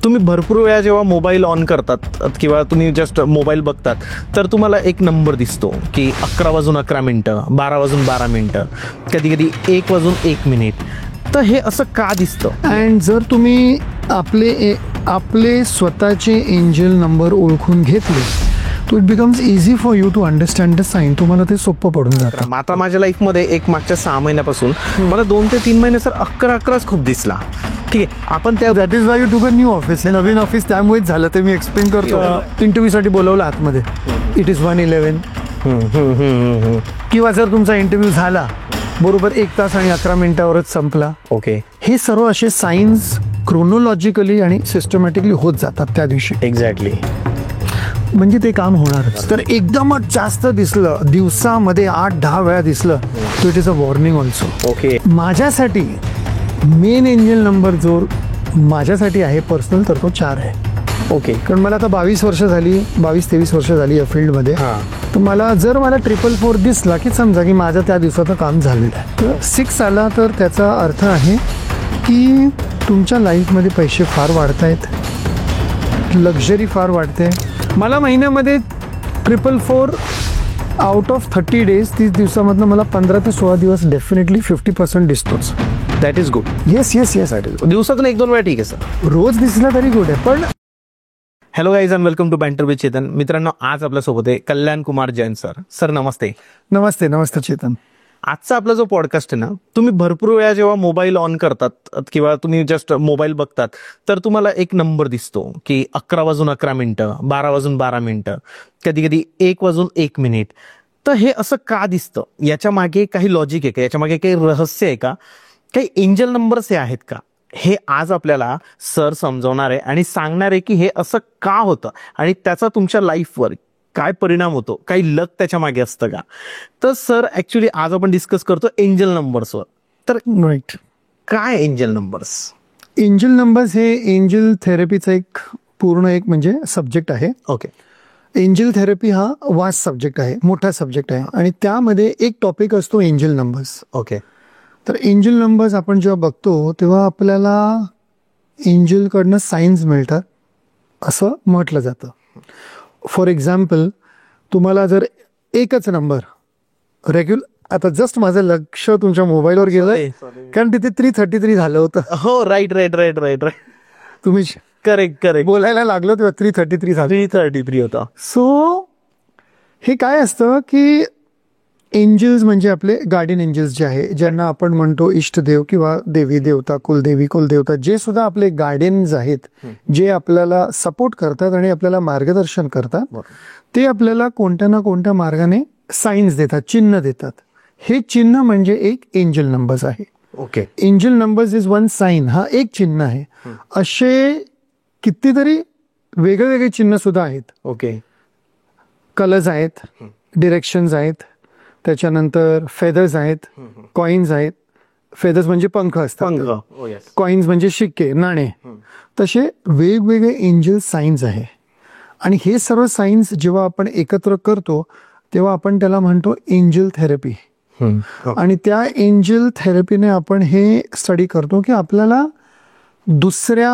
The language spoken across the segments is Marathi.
तुम्ही भरपूर वेळा जेव्हा मोबाईल ऑन करतात किंवा तुम्ही जस्ट मोबाईल बघतात तर तुम्हाला एक नंबर दिसतो की 11:11, 12:12, कधी कधी 1:01. तर हे असं का दिसतं? अँड जर तुम्ही आपले स्वतःचे एंजल नंबर ओळखून घेतले तो it becomes easy for you to understand the sign. तुम्हाला ते सोपं पडून जातं. आता माझ्या लाईफमध्ये एक मागच्या 6 महिन्यापासून मला 2 ते 3 महिने सर 11:11च खूप दिसला. ठीक आहे, आपण त्या that is why you to a new office. नवीन ऑफिस त्यामुळेच झालं. ते मी एक्सप्लेन करतो. इंटरव्ह्यूसाठी बोलवलं आतमध्ये. It is 1:11. किंवा जर तुमचा इंटरव्ह्यू झाला बरोबर 1 तास आणि 11 मिनिटावरच संपला. ओके, हे सर्व असे सायन्स क्रोनोलॉजिकली आणि सिस्टमॅटिकली होत जातात त्या दिवशी. एक्झॅक्टली. म्हणजे ते काम होणारच. तर एकदमच जास्त दिसलं, दिवसामध्ये 8-10 वेळा दिसलं, तो it is a warning also. Okay, माझ्यासाठी मेन एंजल नंबर जो माझ्यासाठी आहे पर्सनल तर तो 4 आहे. ओके, कारण मला आता 22 वर्ष झाली, 22-23 वर्ष झाली या फील्डमध्ये. तर मला 444 दिसला की समजा की माझं त्या दिवसाचं काम झालेलं आहे. तर 6 आला तर त्याचा अर्थ आहे की तुमच्या लाईफमध्ये पैसे फार वाढत आहेत, लक्झरी फार वाढते. मला महिन्यामध्ये 444 आउट ऑफ 30 डेज, 30 दिवसामधनं मला 15 ते 16 दिवस डेफिनेटली 50% दिसतोच. That is good. Yes yes yes that is. दिवसातून 1-2 वेळा ठीक आहे सर. रोज दिसला तरी गुड आहे. पण hello guys and welcome to banter with Chetan. मित्रांनो, आज आपल्यासोबत आहे कल्याण कुमार जैन सर. सर नमस्ते. नमस्ते. नमस्ते चेतन. आजचा आपला जो पॉडकास्ट आहे ना, तुम्ही भरपूर वेळा जेव्हा मोबाईल ऑन करतात किंवा तुम्ही जस्ट मोबाईल बघतात तर तुम्हाला एक नंबर दिसतो की 11:11, 12:12, कधी कधी 1:01. तर हे असं का दिसतं? याच्या मागे काही लॉजिक आहे का? याच्या मागे काही रहस्य आहे का? काही एंजल नंबर्स हे आहेत का? हे आज आपल्याला सर समजवणार आहे आणि सांगणार आहे की हे असं का होतं आणि त्याचा तुमच्या लाईफवर काय परिणाम होतो, काही लक त्याच्या मागे असतं का? तर सर ऍक्च्युली आज आपण डिस्कस करतो एंजल नंबर्सवर. तर राईट, काय एंजल नंबर्स? एंजल नंबर्स हे एंजल थेरपीचा एक पूर्ण म्हणजे सब्जेक्ट आहे. ओके. एंजल थेरपी हा वास्ट सब्जेक्ट आहे, मोठा सब्जेक्ट आहे आणि त्यामध्ये एक टॉपिक असतो एंजल नंबर्स. ओके. तर एंजल नंबर्स आपण जेव्हा बघतो तेव्हा आपल्याला एंजलकडनं सायन्स मिळतात असं म्हटलं जातं. फॉर एक्झाम्पल, तुम्हाला जर एकच नंबर आता जस्ट माझं लक्ष तुमच्या मोबाईलवर गेलंय कारण तिथे 333 झालं होतं. हो, right right right right right. तुम्ही करेक्ट बोलायला लागलो तेव्हा 333 झालं. 333 होता. सो हे काय असतं की एंजल्स म्हणजे आपले गार्डियन एंजल्स जे आहे, ज्यांना आपण म्हणतो इष्टदेव किंवा देवी देवता, कुलदेवता, जे सुद्धा आपले गार्डियन्स आहेत, जे आपल्याला सपोर्ट करतात आणि आपल्याला मार्गदर्शन करतात, ते आपल्याला कोणत्या ना कोणत्या मार्गाने सायन्स देतात, चिन्ह देतात. हे चिन्ह म्हणजे एक एंजल नंबर्स आहे. Okay. Angel numbers is one sine. हा एक चिन्ह आहे. असे कितीतरी वेगळे चिन्ह सुद्धा आहेत. ओके. कलर्स आहेत, डिरेक्शन्स आहेत, त्याच्यानंतर फेदर्स आहेत, कॉइन्स आहेत. फेदर्स म्हणजे पंख असतात, कॉइन्स म्हणजे शिक्के, नाणे. तसे वेगवेगळे एंजल साइन्स आहे आणि हे सर्व साइन्स जेव्हा आपण एकत्र करतो तेव्हा आपण त्याला म्हणतो एंजल थेरपी. आणि त्या एंजल थेरपीने आपण हे स्टडी करतो की आपल्याला दुसऱ्या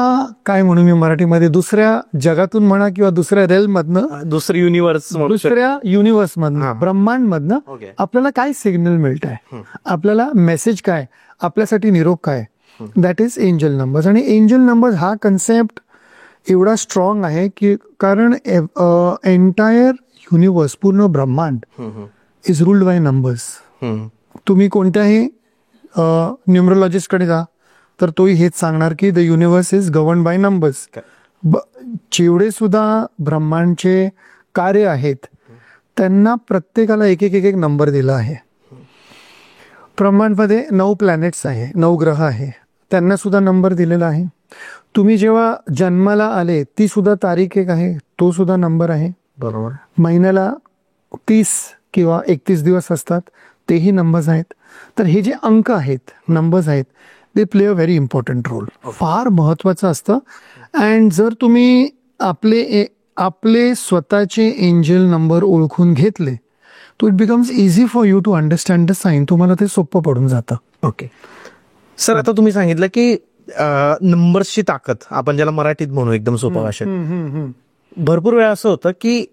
काय म्हणू मी मराठीमध्ये, दुसऱ्या जगातून म्हणा किंवा दुसऱ्या रेल्म मधनं, दुसऱ्या युनिव्हर्स मधनं, ब्रह्मांड मधनं आपल्याला काय सिग्नल मिळत आहे, आपल्याला मेसेज काय, आपल्यासाठी निरोप काय. That is angel numbers. आणि एंजल नंबर्स हा कन्सेप्ट एवढा स्ट्रॉंग आहे की कारण एंटायर युनिव्हर्स, पूर्ण ब्रह्मांड इज रूल्ड बाय नंबर्स. तुम्ही कोणत्याही न्यूमरोलॉजिस्टकडे जा तर तोही हेच सांगणार की the universe is govern by numbers. जेवढे सुद्धा ब्रह्मांडचे कार्य आहेत त्यांना प्रत्येकाला एक एक नंबर दिला आहे. ब्रह्मांडमध्ये 9 प्लॅनेट्स आहे, 9 ग्रह आहे, त्यांना सुद्धा नंबर दिलेला आहे. तुम्ही जेव्हा जन्माला आले ती सुद्धा तारीख एक आहे, तो सुद्धा नंबर आहे. बरोबर. महिन्याला 30 किंवा 31 दिवस असतात, तेही नंबर्स आहेत. तर हे जे अंक आहेत, नंबर्स आहेत, they play a very important role. फार महत्वाचं असतं. अँड जर तुम्ही आपले स्वतःचे एंजल नंबर ओळखून घेतले तो it becomes easy for you to understand the sign. तुम्हाला ते सोपं पडून जातं. ओके. सर, आता तुम्ही सांगितलं की नंबर्सची ताकद आपण ज्याला मराठीत म्हणू एकदम सोपा भाषेत. भरपूर वेळा असं होतं की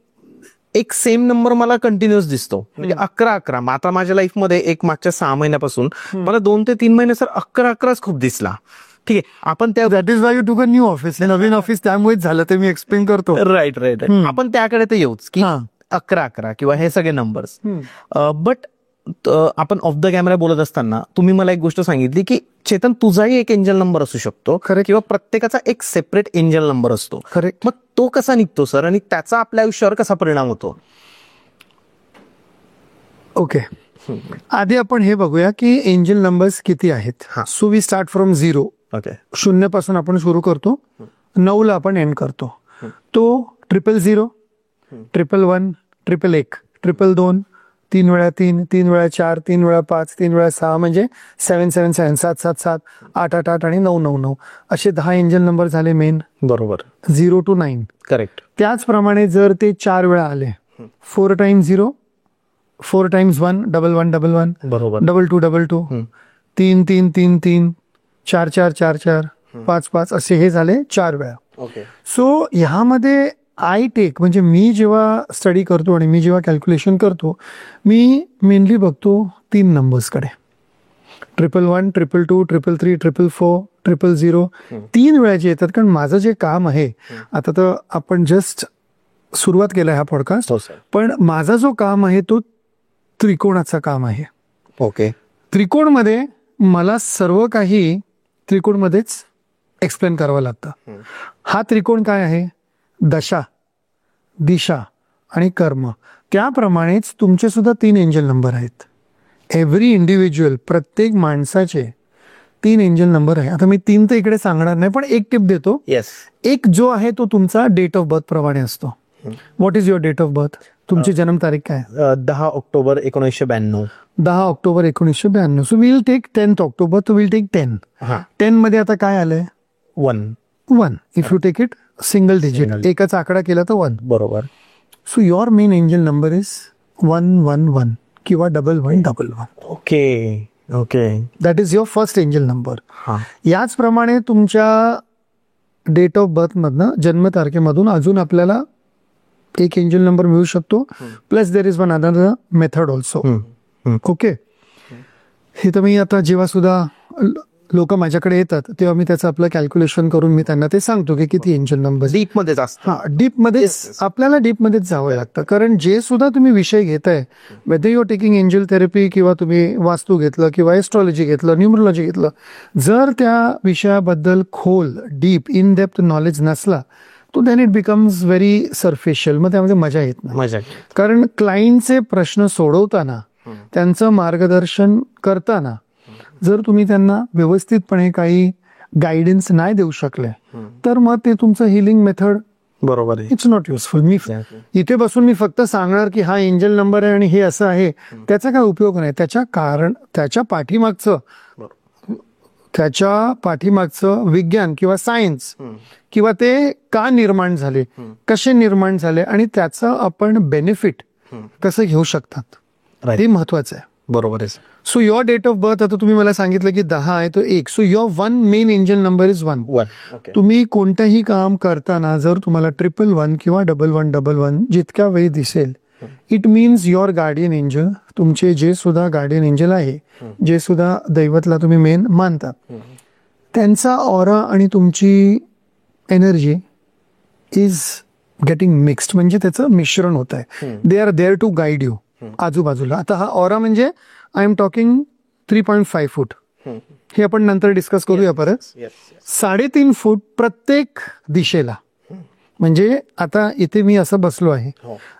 एक सेम नंबर मला कंटिन्युअस दिसतो, म्हणजे 11 आता माझ्या लाईफमध्ये एक मागच्या 6 महिन्यापासून मला 2 ते 3 महिने सर 11 खूप दिसला. ठीक आहे, आपण त्या that is why you took a new office, नवीन ऑफिस त्यामुळेच झालं ते मी एक्सप्लेन करतो. राईट आपण त्याकडे तर येऊच की 11 किंवा हे सगळे नंबर्स. बट आपण ऑफ द कॅमेरा बोलत असताना तुम्ही मला एक गोष्ट सांगितली की चेतन तुझाही एक एंजल नंबर असू शकतो किंवा प्रत्येकाचा एक सेपरेट एंजल नंबर असतो. करेक्ट. मग तो कसा निघतो सर आणि त्याचा आपल्या आयुष्यावर कसा परिणाम होतो? ओके, आधी आपण हे बघूया की एंजल नंबर्स किती आहेत. So we start from 0. Okay, 0 पासून आपण सुरू करतो, 9 ला आपण एंड करतो. तो 000, 111, 111, 222, 3 वेळा 3, 3 वेळा 4, 3 वेळा 5, 3 वेळा 6 म्हणजे 777, 777, 888 आणि 999 असे 10 एंजल नंबर झाले मेन. बरोबर. 0 to 9. करेक्ट. त्याचप्रमाणे जर ते 4 वेळा आले, 4 times 0, 4 times 1, 1111, बरोबर. 2222, 3 3 3 3, 4 4 4 4, 5 5 असे हे झाले 4 वेळा. ओके. सो ह्यामध्ये आय टेक म्हणजे मी जेव्हा स्टडी करतो आणि मी जेव्हा कॅल्क्युलेशन करतो, मी मेनली बघतो 3 नंबर्सकडे. 111, 222, 333, 444, 000 3 वेळाचे येतात. कारण माझं जे काम आहे, आता तर आपण जस्ट सुरुवात केला हा पॉडकास्ट, पण माझा जो काम आहे तो त्रिकोणाचा काम आहे. ओके. त्रिकोणमध्ये मला सर्व काही त्रिकोणमध्येच एक्सप्लेन करावं लागतं. हा त्रिकोण काय आहे? दशा, दिशा आणि कर्म. त्याप्रमाणेच तुमचे सुद्धा 3 एंजल नंबर आहेत. एव्हरी इंडिव्हिज्युअल, प्रत्येक माणसाचे 3 एंजल नंबर आहे. आता मी 3 तर इकडे सांगणार नाही, पण एक टिप देतो. येस. एक जो आहे तो तुमचा डेट ऑफ बर्थ प्रमाणे असतो. What is your date of birth? तुमची जन्मतारीख काय? 10 October 1992. 10 October 1992. So will take 10th October, तो विल टेक 10. 10 मध्ये आता काय आलंय? 1. If you take it single digit, एकच आकडा केला तर 1. बरोबर. So your main angel number is 111 किंवा 1111. Okay. Okay. That is your first angel number. याचप्रमाणे तुमच्या डेट ऑफ बर्थ मधनं, जन्मतारखेमधून अजून आपल्याला एक एंजल नंबर मिळू शकतो. Plus there is one other method also. Okay. हे तर मी आता जेव्हा सुद्धा लोक माझ्याकडे येतात तेव्हा मी त्याचं आपलं कॅल्क्युलेशन करून मी त्यांना ते सांगतो की किती एंजल नंबर. डीप मध्येच असतं. डीपमध्ये आपल्याला डीपमध्येच जावं लागतं. कारण जे सुद्धा तुम्ही विषय घेताय, whether you are taking angel therapy किंवा तुम्ही वास्तू घेतलं किंवा एस्ट्रॉलॉजी घेतलं, न्यूमरोलॉजी घेतलं, जर त्या विषयाबद्दल खोल, डीप, इन डेप्थ नॉलेज नसला तो देन इट बिकम्स व्हेरी सरफेशियल. मग त्यामध्ये मजा येत नाही. कारण क्लायंटचे प्रश्न सोडवताना, त्यांचं मार्गदर्शन करताना जर तुम्ही त्यांना व्यवस्थितपणे काही गायडन्स नाही देऊ शकले तर मग ते तुमचं हिलिंग मेथड, बरोबर आहे, इट्स नॉट युजफुल. मी इथे बसून मी फक्त सांगणार की हा एंजल नंबर आहे आणि हे असं आहे, त्याचा काय उपयोग नाही. त्याच्या पाठीमागचं विज्ञान किंवा सायन्स किंवा ते का निर्माण झाले, कसे निर्माण झाले आणि त्याचं आपण बेनिफिट कसं घेऊ शकतात, ते महत्वाचं आहे. बरोबर आहे. So your date of birth, आता तुम्ही मला सांगितलं की 10 आहे तो 1. So your 1 main angel number is 1. तुम्ही कोणतंही काम करताना जर तुम्हाला 111 किंवा 1111 जितक्या वेळी दिसेल, it means your guardian angel, तुमचे जे सुद्धा गार्डियन एंजल आहे, जे सुद्धा दैवतला तुम्ही मेन मानता, त्यांचा ऑरा आणि तुमची एनर्जी इज गेटिंग मिक्स्ड, म्हणजे त्याचं मिश्रण होत आहे. They are there to guide you आजूबाजूला. आता हा ऑरा म्हणजे आय एम टॉकिंग 3.5 फूट, हे आपण नंतर डिस्कस करूया परत. 3.5 फूट प्रत्येक दिशेला, म्हणजे आता इथे मी असं बसलो आहे,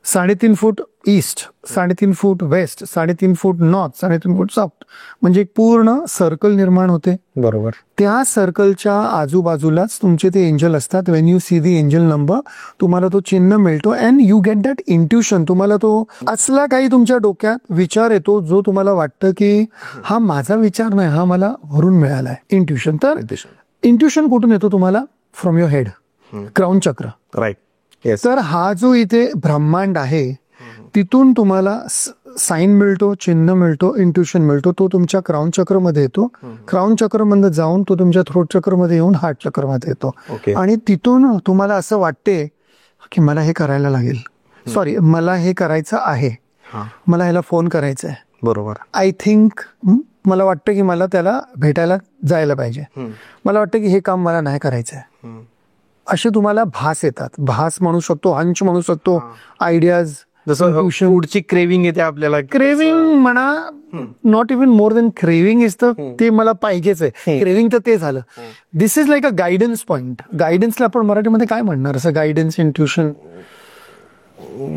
3.5 फूट ईस्ट, 3.5 फूट वेस्ट, 3.5 फूट नॉर्थ, 3.5 फूट साऊथ, म्हणजे एक पूर्ण सर्कल निर्माण होते. बरोबर. त्या सर्कलच्या आजूबाजूलाच तुमचे ते एंजल असतात. When you see the angel number, तुम्हाला तो चिन्ह मिळतो and you get that intuition. तुम्हाला तो असला काही तुमच्या डोक्यात विचार येतो जो तुम्हाला वाटतं की हा माझा विचार नाही, हा मला वरून मिळालाय. इंट्युशन. तर इंट्युशन कुठून येतो तुम्हाला? फ्रॉम युअर हेड, क्राउन चक्र. राईट. तर हा जो इथे ब्रह्मांड आहे, तिथून तुम्हाला साईन मिळतो, चिन्ह मिळतो, इंट्युशन मिळतो. तो तुमच्या क्राऊन चक्रमध्ये येतो. क्राऊन चक्रमध्ये जाऊन तो तुमच्या थ्रोट चक्रमध्ये येऊन हार्ट चक्रमध्ये येतो. आणि तिथून तुम्हाला असं वाटते की मला हे करायला लागेल, सॉरी मला हे करायचं आहे, मला ह्याला फोन करायचा आहे, बरोबर, आय थिंक मला वाटतं की मला त्याला भेटायला जायला पाहिजे, मला वाटतं की हे काम मला नाही करायचं आहे. असे तुम्हाला भास येतात. भास म्हणू शकतो, हंच म्हणू शकतो, आयडियाज. जसं फूडची क्रेविंग येते आपल्याला. क्रेविंग म्हणा, not even more than craving is ते मला पाहिजेच आहे. क्रेविंग तर ते झालं. This is like a guidance point. गायडन्सला आपण मराठीमध्ये काय म्हणणार? असं गायडन्स, इंट्युशन,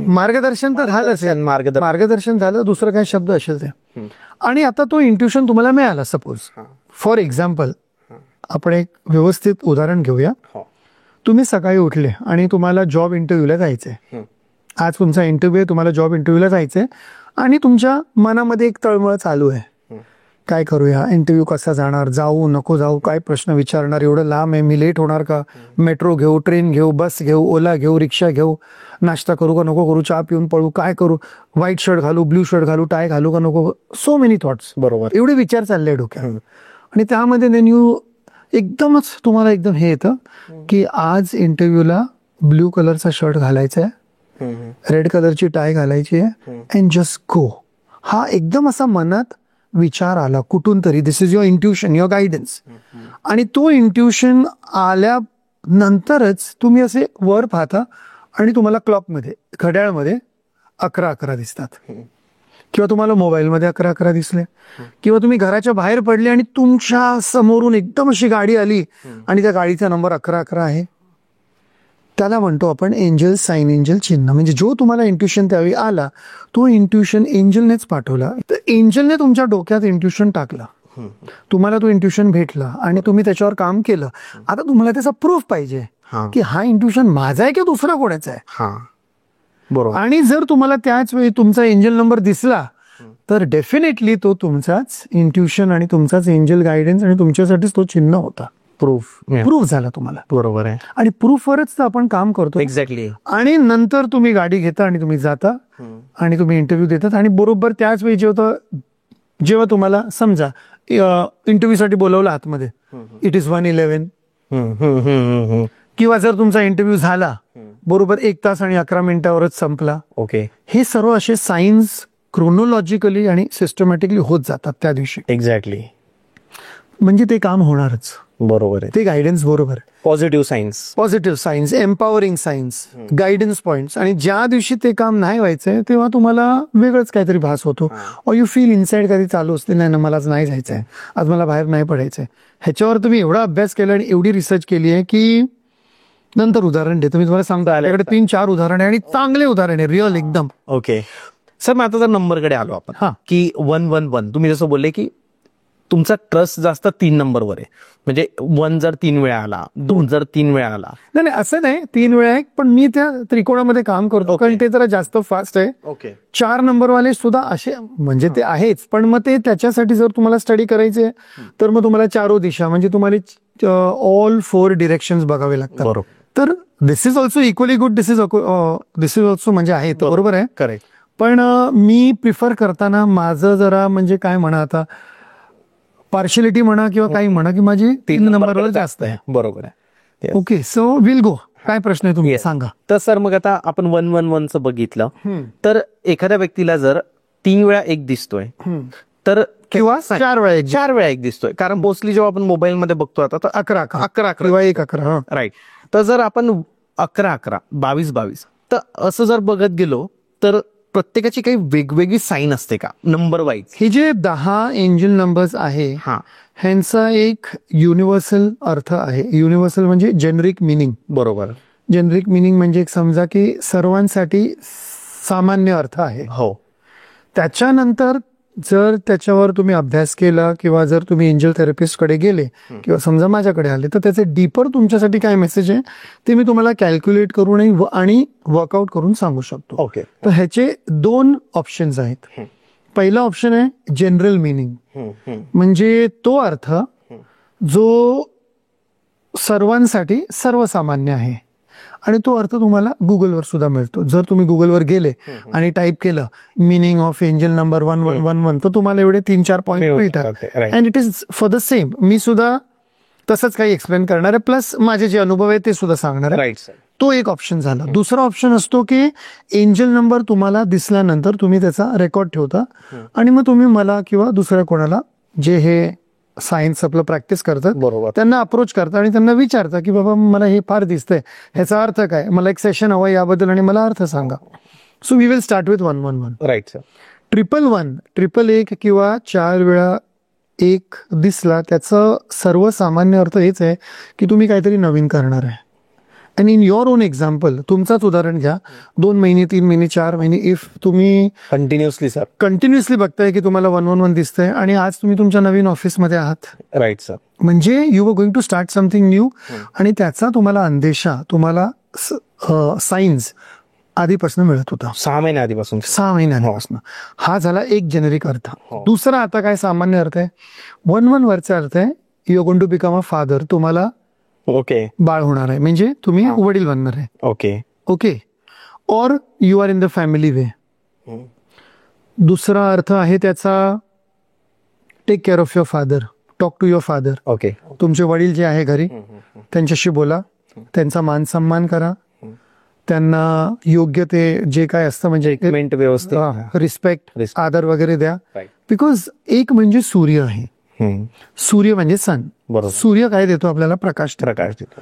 मार्गदर्शन तर झालं असेल. मार्गदर्शन झालं, दुसरं काय शब्द असेल ते. आणि आता तो इंट्युशन तुम्हाला मिळाला. सपोज फॉर एक्झाम्पल आपण एक व्यवस्थित उदाहरण घेऊया. तुम्ही सकाळी उठले आणि तुम्हाला जॉब इंटरव्ह्यूला जायचंय. आज तुमचा इंटरव्ह्यू आहे, तुम्हाला जॉब इंटरव्ह्यूला जायचंय आणि तुमच्या मनामध्ये एक तळमळ चालू आहे. काय करूया, इंटरव्ह्यू कसा जाणार, जाऊ नको जाऊ, काय प्रश्न विचारणार, एवढं लांब आहे, मी लेट होणार का, मेट्रो घेऊ, ट्रेन घेऊ, बस घेऊ, ओला घेऊ, रिक्षा घेऊ, नाश्ता करू का नको करू, चहा पिऊन पळू, काय करू, व्हाईट शर्ट घालू, ब्ल्यू शर्ट घालू, टाय घालू का नको, सो मेनी थॉट्स. बरोबर, एवढे विचार चालले डोक्यात. आणि त्यामध्ये देन यू एकदमच तुम्हाला एकदम हे येतं की आज इंटरव्ह्यूला ब्ल्यू कलरचा शर्ट घालायचा आहे, रेड कलरची टाय घालायची आहे, अँड जस्ट गो. हा एकदम असा मनात विचार आला कुठून तरी. This is your intuition, your guidance. आणि तो इंट्युशन आल्यानंतरच तुम्ही असे वर पाहता आणि तुम्हाला क्लॉकमध्ये, घड्याळमध्ये 11:11 दिसतात, किंवा तुम्हाला मोबाईलमध्ये 11:11 दिसले, किंवा तुम्ही घराच्या बाहेर पडले आणि तुमच्या समोरून एकदम अशी गाडी आली आणि त्या गाडीचा नंबर 11:11 आहे. त्याला म्हणतो आपण एंजल साईन, एंजल चिन्ह. म्हणजे जो तुम्हाला इंट्युशन त्यावेळी आला तो इंट्युशन एंजलनेच पाठवला. तर एंजलने तुमच्या डोक्यात इंट्युशन टाकला, तुम्हाला तो इंट्युशन भेटला आणि तुम्ही त्याच्यावर काम केलं. आता तुम्हाला त्याचा प्रूफ पाहिजे की हा इंट्युशन माझा आहे की दुसरा कोणाचा आहे. बरोबर. आणि जर तुम्हाला त्याच वेळी तुमचा एंजल नंबर दिसला तर डेफिनेटली तो तुमचाच इंट्युशन आणि तुमचाच एंजल गायडन्स आणि तुमच्यासाठीच तो चिन्ह होता. प्रूफ झाला तुम्हाला. बरोबर आहे. आणि प्रूफवरच तर आपण काम करतो. एक्झॅक्टली. आणि नंतर तुम्ही गाडी घेता आणि तुम्ही जाता आणि तुम्ही इंटरव्ह्यू देतात आणि बरोबर त्याच वेळी जेव्हा तुम्हाला समजा इंटरव्ह्यूसाठी बोलवलं आतमध्ये, इट इज 1:11, किंवा जर तुमचा इंटरव्ह्यू झाला बरोबर 1 तास आणि 11 मिनिटावरच संपला. ओके. हे सर्व असे सायन्स क्रोनोलॉजिकली आणि सिस्टमॅटिकली होत जातात त्या दिवशी. एक्झॅक्टली. म्हणजे ते काम होणारच. बरोबर आहे. ते गायडन्स बरोबर. Positive science, empowering science, guidance points. आणि ज्या दिवशी ते काम नाही व्हायचंय तेव्हा तुम्हाला वेगळंच काहीतरी भास होतो. ऑर यू फील इनसाइड कधी चालू असते, नाही ना मला आज नाही जायचंय, आज मला बाहेर नाही पडायचंय. ह्याच्यावर तुम्ही एवढा अभ्यास केला आणि एवढी रिसर्च केली आहे की नंतर उदाहरण देतो मी तुम्हाला. सांगता आल्याकडे 3-4 उदाहरण आहे आणि चांगले उदाहरण आहे, रिअल एकदम. ओके सर, मग आता जर नंबरकडे आलो आपण की 111, तुम्ही जसं बोलले की तुमचा ट्रस्ट जास्त 3 नंबरवर आहे. म्हणजे 1 जर 3 वेळा आला, 2 जर 3 वेळा आला. नाही असं नाही 3 वेळा आहे, पण मी त्या त्रिकोणामध्ये काम करतो कारण ते जरा जास्त फास्ट आहे. ओके. 4 नंबरवाले सुद्धा असे म्हणजे ते आहेच, पण मग ते त्याच्यासाठी जर तुम्हाला स्टडी करायचे तर मग तुम्हाला 4 दिशा म्हणजे तुम्हाला ऑल 4 डिरेक्शन्स बघावे लागतात. बरोबर. तर this is also equally good, this is also म्हणजे आहे, बरोबर आहे. करेक्ट. पण मी प्रिफर करताना माझं जरा म्हणजे काय म्हणा, आता पार्शियलिटी म्हणा किंवा काही म्हणा की माझी 3 नंबरवर जास्त आहे. बरोबर आहे. ओके, सो विल गो. काय प्रश्न आहे तुम्ही सांगा. तर सर मग आता आपण 111 बघितलं तर एखाद्या व्यक्तीला जर 3 वेळा 1 दिसतोय तर किंवा 4 वेळा 1 दिसतोय, कारण मोस्टली जेव्हा आपण मोबाईलमध्ये बघतो आता तर 11 किंवा 1-11. राईट. तर जर आपण 11-11, 22-22 तर असं जर बघत गेलो तर प्रत्येकाची काही वेगवेगळी साईन असते का नंबर वाईज? हे जे 10 एंजल नंबर्स आहे ह्यांचा एक युनिव्हर्सल अर्थ आहे. युनिव्हर्सल म्हणजे जेनरिक मिनिंग. बरोबर. जेनरिक मिनिंग म्हणजे एक समजा की सर्वांसाठी सामान्य अर्थ आहे. हो. त्याच्यानंतर जर त्याच्यावर तुम्ही अभ्यास केला किंवा जर तुम्ही एंजल थेरपिस्टकडे गेले किंवा समजा माझ्याकडे आले तर त्याचे डीपर तुमच्यासाठी काय मेसेज आहे ते मी तुम्हाला कॅल्क्युलेट करून आणि वर्कआउट करून सांगू शकतो. ओके. तर ह्याचे 2 ऑप्शन्स आहेत. पहिला ऑप्शन आहे जनरल मिनिंग, म्हणजे तो अर्थ जो सर्वांसाठी सर्वसामान्य आहे. आणि तो अर्थ तुम्हाला गुगलवर सुद्धा मिळतो. जर तुम्ही गुगलवर गेले आणि टाईप केलं मिनिंग ऑफ एंजल नंबर 1111 तर तुम्हाला एवढे 3-4 पॉईंट मिळतात. And it is for the same. मी सुद्धा तसंच काही एक्सप्लेन करणार आहे, प्लस माझे जे अनुभव आहे ते सुद्धा सांगणार आहे. तो एक ऑप्शन झाला. दुसरा ऑप्शन असतो की एंजल नंबर तुम्हाला दिसल्यानंतर तुम्ही त्याचा रेकॉर्ड ठेवता आणि मग तुम्ही मला किंवा दुसऱ्या कोणाला जे हे सायन्स आपलं प्रॅक्टिस करतात त्यांना अप्रोच करता आणि त्यांना विचारता की बाबा मला हे फार दिसतंय, ह्याचा अर्थ काय, मला एक सेशन हवं याबद्दल आणि मला अर्थ सांगा. So we will start with 111. Right sir. 111, 111 किंवा 4 वेळा 1 दिसला त्याचं सर्वसामान्य अर्थ हेच आहे की तुम्ही काहीतरी नवीन करणार आहे. आणि इन युअर ओन एक्झाम्पल, तुमचाच उदाहरण घ्या. 2 महिने, 3 महिने, 4 महिने, इफ तुम्ही कंटिन्युअसली बघताय की तुम्हाला 111 दिसतंय आणि आज तुम्ही तुमच्या नवीन ऑफिसमध्ये आहात. Right sir. म्हणजे you are going to start something new आणि त्याचा तुम्हाला अंदेशा, तुम्हाला सायन्स आधीपासून मिळत होता. 6 महिन्याआधीपासून. 6 महिन्यांपासून. हा झाला एक जेनेरिक अर्थ. दुसरा आता काय सामान्य अर्थ आहे, 111 वरचा अर्थ आहे you are going to become a father. तुम्हाला बाळ होणार आहे, म्हणजे तुम्ही वडील बनणार आहे. ओके. और you are in the family way. दुसरा अर्थ आहे त्याचा take care of your father, talk to your father. तुमचे वडील जे आहे घरी त्यांच्याशी बोला, त्यांचा मान सन्मान करा, त्यांना योग्य ते जे काय असतं म्हणजे व्यवस्थित रिस्पेक्ट, आदर वगैरे द्या. बिकॉज एक म्हणजे सूर्य आहे. सूर्य म्हणजे सन. सूर्य काय देतो आपल्याला, प्रकाश देतो.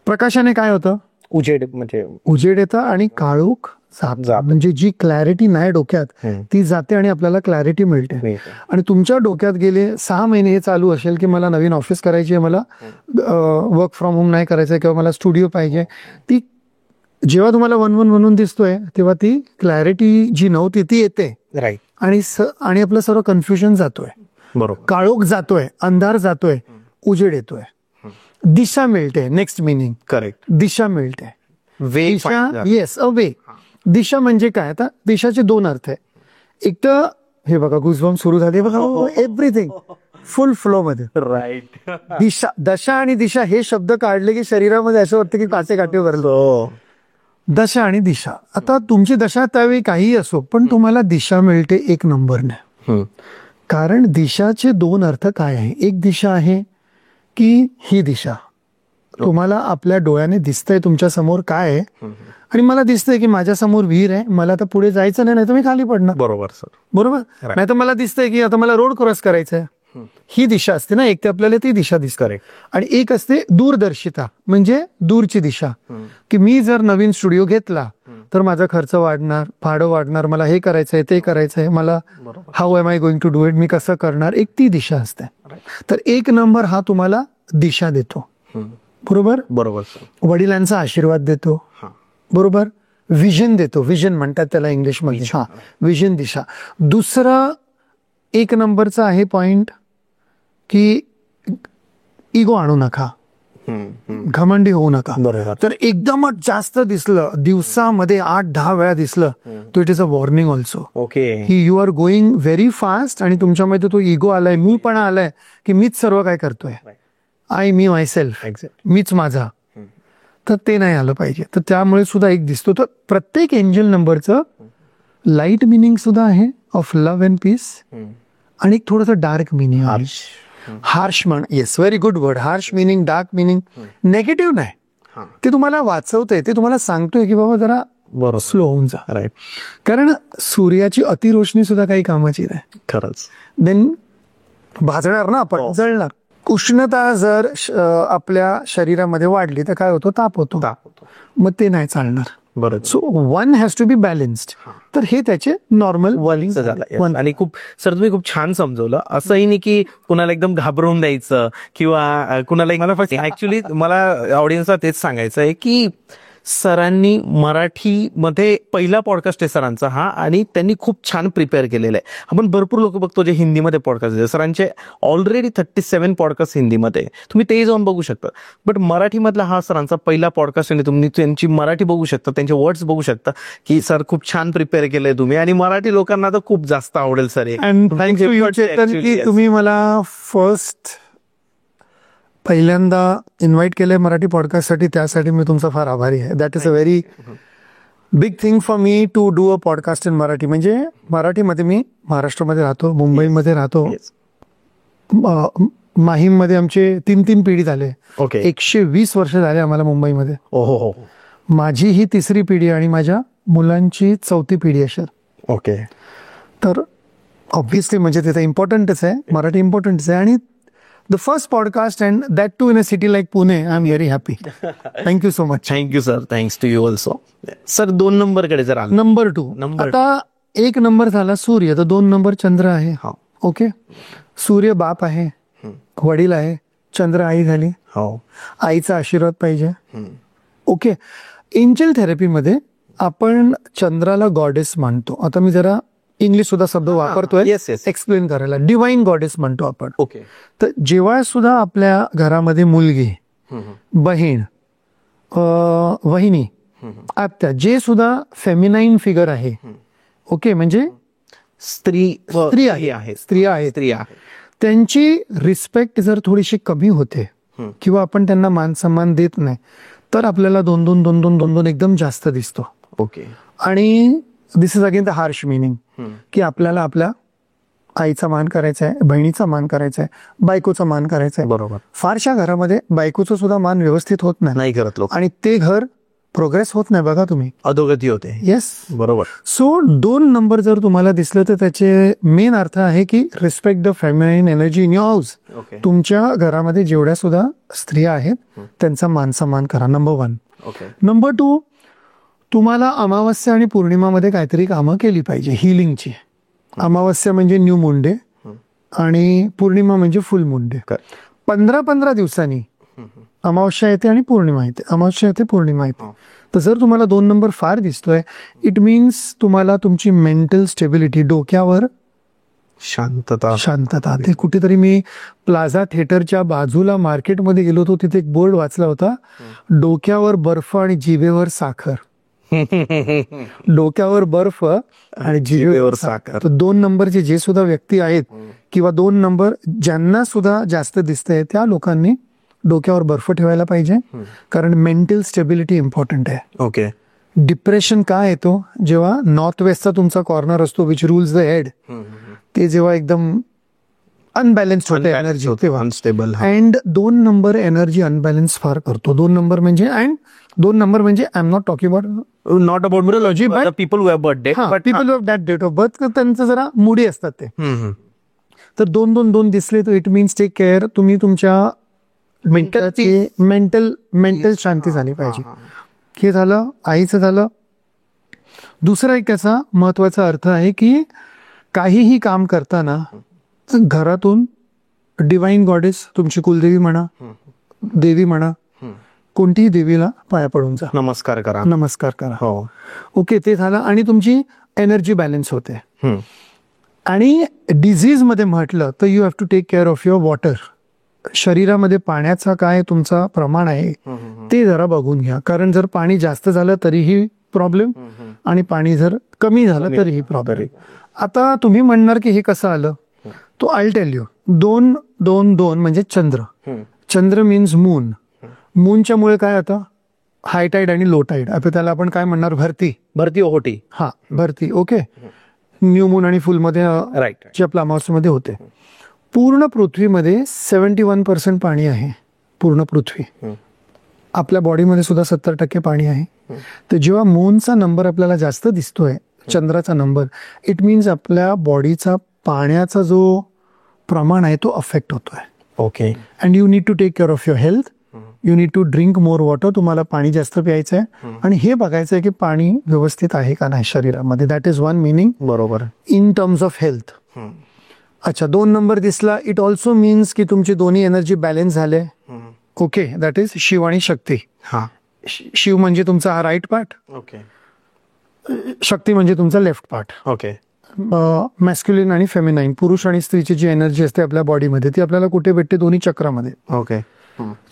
प्रकाशाने काय होतं, उजेड येतं आणि काळोख म्हणजे जी क्लॅरिटी नाही डोक्यात ती जाते आणि आपल्याला क्लॅरिटी मिळते. आणि तुमच्या डोक्यात गेले 6 महिने हे चालू असेल की मला नवीन ऑफिस करायची आहे, मला वर्क फ्रॉम होम नाही करायचंय किंवा मला स्टुडिओ पाहिजे, ती जेव्हा तुम्हाला 111 म्हणून दिसतोय तेव्हा ती क्लॅरिटी जी नव्हती ती येते. आणि आपलं सर्व कन्फ्युजन जातोय, काळोख जातोय, अंधार जातोय, उजेड येतोय, दिशा मिळते. नेक्स्ट मिनिंग करेक्ट, दिशा मिळते. येस, अ वे. दिशा म्हणजे काय, आता दिशाचे 2 अर्थ आहे. एक तर हे बघा गुजबम सुरू झाले बघा, एव्हरीथिंग फुल फ्लो मध्ये. राईट. दिशा, दशा आणि दिशा हे शब्द काढले की शरीरामध्ये असं वाटतं की काचे काटे भरलो. दशा आणि दिशा. आता तुमची दशा त्यावेळी काहीही असो पण तुम्हाला दिशा मिळते 1 नंबरने. कारण दिशाचे 2 अर्थ काय आहे. एक दिशा आहे की ही दिशा तुम्हाला आपल्या डोळ्याने दिसतंय तुमच्या समोर काय आहे, आणि मला दिसतंय की माझ्या समोर विहीर आहे, मला तर पुढे जायचं नाही, तर मी खाली पडणार. बरोबर. नाही तर मला दिसतंय की आता मला रोड क्रॉस करायचा आहे. ही दिशा असते ना, एक ते आपल्याला ती दिशा दिसते. आणि एक असते दूरदर्शिता, म्हणजे दूरची दिशा, की मी जर नवीन स्टुडिओ घेतला तर माझा खर्च वाढणार, भाडं वाढणार, मला हे करायचंय ते करायचंय, मला how am I going to do it, मी कसं करणार, एक ती दिशा असते. तर 1 नंबर हा तुम्हाला दिशा देतो. बरोबर. वडिलांचा आशीर्वाद देतो. बरोबर. विजन देतो, विजन म्हणतात त्याला इंग्लिशमध्ये. हा, विजन, दिशा. दुसरा 1 नंबरचा आहे पॉइंट की इगो आणू नका, घमंडी होऊ नका. तर एकदमच जास्त दिसलं, दिवसामध्ये 8-10 वेळा दिसलं, तो it is a warning also की you are going very fast आणि तुमच्यामध्ये तो इगो आलाय, मी पण आलाय की मीच सर्व काय करतोय, मी माय सेल्फ, मीच माझा. तर ते नाही आलं पाहिजे. तर त्यामुळे सुद्धा एक दिसतो. तर प्रत्येक एंजल नंबरचं लाईट मिनिंग सुद्धा आहे ऑफ लव्ह अँड पीस, आणि एक थोडंसं डार्क मिनिंग आहे. हार्श म्हण. Yes, very good word. Harsh meaning, dark meaning. Negative नाही, ते तुम्हाला वाचवतंय, ते तुम्हाला सांगतोय की बाबा जरा स्लो होऊन जा. राईट. कारण सूर्याची अतिरोशनी सुद्धा काही कामाची नाही. खरंच. देन भाजणार ना आपण, जळणार. उष्णता जर आपल्या शरीरामध्ये वाढली तर काय होतो, ताप होतो. मग ते नाही चालणार. So 1 has to be balanced. तर हे त्याचे नॉर्मल झालं. आणि सर तुम्ही खूप छान समजवलं. असंही नाही की कुणाला एकदम घाबरवून द्यायचं किंवा कुणाला. मला ऍक्च्युली मला ऑडियन्सला तेच सांगायचं आहे की सरांनी मराठीमध्ये पहिला पॉडकास्ट आहे सरांचा हा, आणि त्यांनी खूप छान प्रिपेअर केलेला आहे. आपण भरपूर लोक बघतो जे हिंदीमध्ये पॉडकास्ट आहे, सरांचे ऑलरेडी 37 पॉडकास्ट हिंदीमध्ये, तुम्ही ते जाऊन बघू शकता. बट मराठीमधला हा सरांचा पहिला पॉडकास्ट आहे. तुम्ही त्यांची मराठी बघू शकता, त्यांचे वर्ड्स बघू शकता की सर खूप छान प्रिपेअर केलंय तुम्ही, आणि मराठी लोकांना तर खूप जास्त आवडेल सर. तुम्ही मला फर्स्ट पहिल्यांदा इन्व्हाइट केलंय मराठी पॉडकास्टसाठी, त्यासाठी मी तुमचा फार आभारी आहे. That is a very big thing for me to do a podcast in Marathi. म्हणजे मराठीमध्ये मी महाराष्ट्रामध्ये राहतो, मुंबईमध्ये राहतो. माहीममध्ये आमचे 3 पिढी झाले. ओके. 120 वर्ष झाले आम्हाला मुंबईमध्ये. ओहो हो. माझी ही 3री पिढी आणि माझ्या मुलांची 4थी पिढी असेल. ओके. तर ऑब्व्हियसली म्हणजे तिथे इम्पॉर्टंटच आहे, मराठी इम्पॉर्टंटच आहे. आणि the first podcast and that too in a city like Pune, I am very happy. Thank you so much. Thank you sir. Thanks to you also. Sir 2 नंबरकडे जर आलं. नंबर 2. आता 1 नंबर झाला सूर्य, तर 2 नंबर चंद्र आहे. ओके. सूर्य बाप आहे, वडील आहे. चंद्र आई झाली. हो. आईचा आशीर्वाद पाहिजे. ओके. एंजल थेरपीमध्ये आपण चंद्राला गॉडेस मानतो. आता मी जरा इंग्लिश सुद्धा शब्द वापरतोय एक्सप्लेन करायला. डिवाइन गॉडेस म्हणतो आपण. ओके. तर जेव्हा सुद्धा आपल्या घरामध्ये मुलगी, बहीण, वहिनी, आत्या, जे सुद्धा फेमिनाईन फिगर आहे, ओके, म्हणजे स्त्रिया आहेत, त्यांची रिस्पेक्ट जर थोडीशी कमी होते किंवा आपण त्यांना मान सन्मान देत नाही, तर आपल्याला 2 एकदम जास्त दिसतो. ओके. आणि this is again the harsh meaning की आपल्याला आपल्या आईचा मान करायचा आहे, बहिणीचा मान करायचा आहे, बायकोचा मान करायचा आहे. बरोबर. फारशा घरामध्ये बायकोचं सुद्धा मान व्यवस्थित होत नाही करत लोक, आणि ते घर प्रोग्रेस होत नाही. बघा तुम्ही, अधोगती होते. येस, बरोबर. सो 2 नंबर जर तुम्हाला दिसलं तर त्याचे मेन अर्थ आहे की respect the feminine energy in your house. तुमच्या घरामध्ये जेवढ्या सुद्धा स्त्रिया आहेत त्यांचा मान सन्मान करा. नंबर 1. नंबर 2, तुम्हाला अमावस्या आणि पौर्णिमामध्ये काहीतरी कामं केली पाहिजे हिलिंगची. अमावस्या म्हणजे न्यू मून डे आणि पौर्णिमा म्हणजे फुल मून डे. 15 दिवसांनी अमावस्या येते आणि पौर्णिमा येते, अमावस्या येते, पौर्णिमा येते. तर जर तुम्हाला 2 नंबर फार दिसतोय, इट मीन्स तुम्हाला तुमची मेंटल स्टेबिलिटी, डोक्यावर शांतता. ते कुठेतरी मी प्लाझा थिएटरच्या बाजूला मार्केटमध्ये गेलो होतो, तिथे एक बोर्ड वाचला होता, डोक्यावर बर्फ आणि जिभेवर साखर. डोक्यावर बर्फ आणि जिभेवर साखर. तर 2 नंबरचे जे सुद्धा व्यक्ती आहेत किंवा 2 नंबर ज्यांना सुद्धा जास्त दिसतंय, त्या लोकांनी डोक्यावर बर्फ ठेवायला पाहिजे, कारण मेंटल स्टेबिलिटी इम्पॉर्टंट आहे. ओके. डिप्रेशन का येतो? जेव्हा नॉर्थ वेस्टचा तुमचा कॉर्नर असतो विच रूल्स द हेड, ते जेव्हा एकदम अनबॅलन्स होते एनर्जी, तेव्हा unstable. And 2 number energy unbalance फार करतो. 2 नंबर म्हणजे I am not talking not about numerology, but people who have birthday, people who have that date of birth, त्यांचं जरा मुडी असतात ते. तर 2 दिसले तर इट मीन्स टेक केअर. तुम्ही तुमच्या मेंटल शांती झाली पाहिजे. हे झालं आईचं झालं. दुसरा एक त्याचा महत्वाचा अर्थ आहे की काहीही काम करताना घरातून डिवाइन गॉडेस, तुमची कुलदेवी म्हणा, देवी म्हणा, कोणतीही देवीला पाया पडून जा, नमस्कार करा. हो. ओके, ते झालं. आणि तुमची एनर्जी बॅलन्स होते. आणि डिझीज मध्ये म्हटलं तर you have to take care of your water. शरीरामध्ये पाण्याचा काय तुमचा प्रमाण आहे ते जरा बघून घ्या, कारण जर पाणी जास्त झालं तरीही प्रॉब्लेम आणि पाणी जर कमी झालं तरीही प्रॉब्लेम. आता तुम्ही म्हणणार की हे कसं आलं, तो आय टेल यू. 2 म्हणजे चंद्र मीन्स मून. मूनच्या मुळे काय आता हाय टाईड आणि लो टाईड, आता त्याला आपण काय म्हणणार, भरती ओहोटी. हा, भरती. ओके. न्यू मून आणि फुल मध्ये जे आपल्या अमावस्येमध्ये होते. पूर्ण पृथ्वीमध्ये 71% पाणी आहे. पूर्ण पृथ्वी, आपल्या बॉडीमध्ये सुद्धा 70% पाणी आहे. तर जेव्हा मूनचा नंबर आपल्याला जास्त दिसतोय, चंद्राचा नंबर, इट मीन्स आपल्या बॉडीचा पाण्याचा जो प्रमाण आहे तो अफेक्ट होतोय. Okay. And you need to take care of your health. You need to drink more water. तुम्हाला पाणी जास्त प्यायचं आहे आणि हे बघायचं आहे की पाणी व्यवस्थित आहे का नाही शरीरामध्ये. That is 1 meaning. बरोबर. In terms of health. अच्छा, 2 नंबर दिसला, इट ऑल्सो मीन्स की तुमची दोन्ही एनर्जी बॅलन्स झाले. ओके, दॅट इज शिव आणि शक्ती. शिव म्हणजे तुमचा हा राईट पार्ट. ओके. शक्ती म्हणजे तुमचा लेफ्ट पार्ट. ओके. मॅस्क्युलिन आणि फेमिनाईन, पुरुष आणि स्त्रीची जी एनर्जी असते आपल्या बॉडीमध्ये ती आपल्याला कुठे भेटते? दोन्ही चक्रामध्ये. ओके.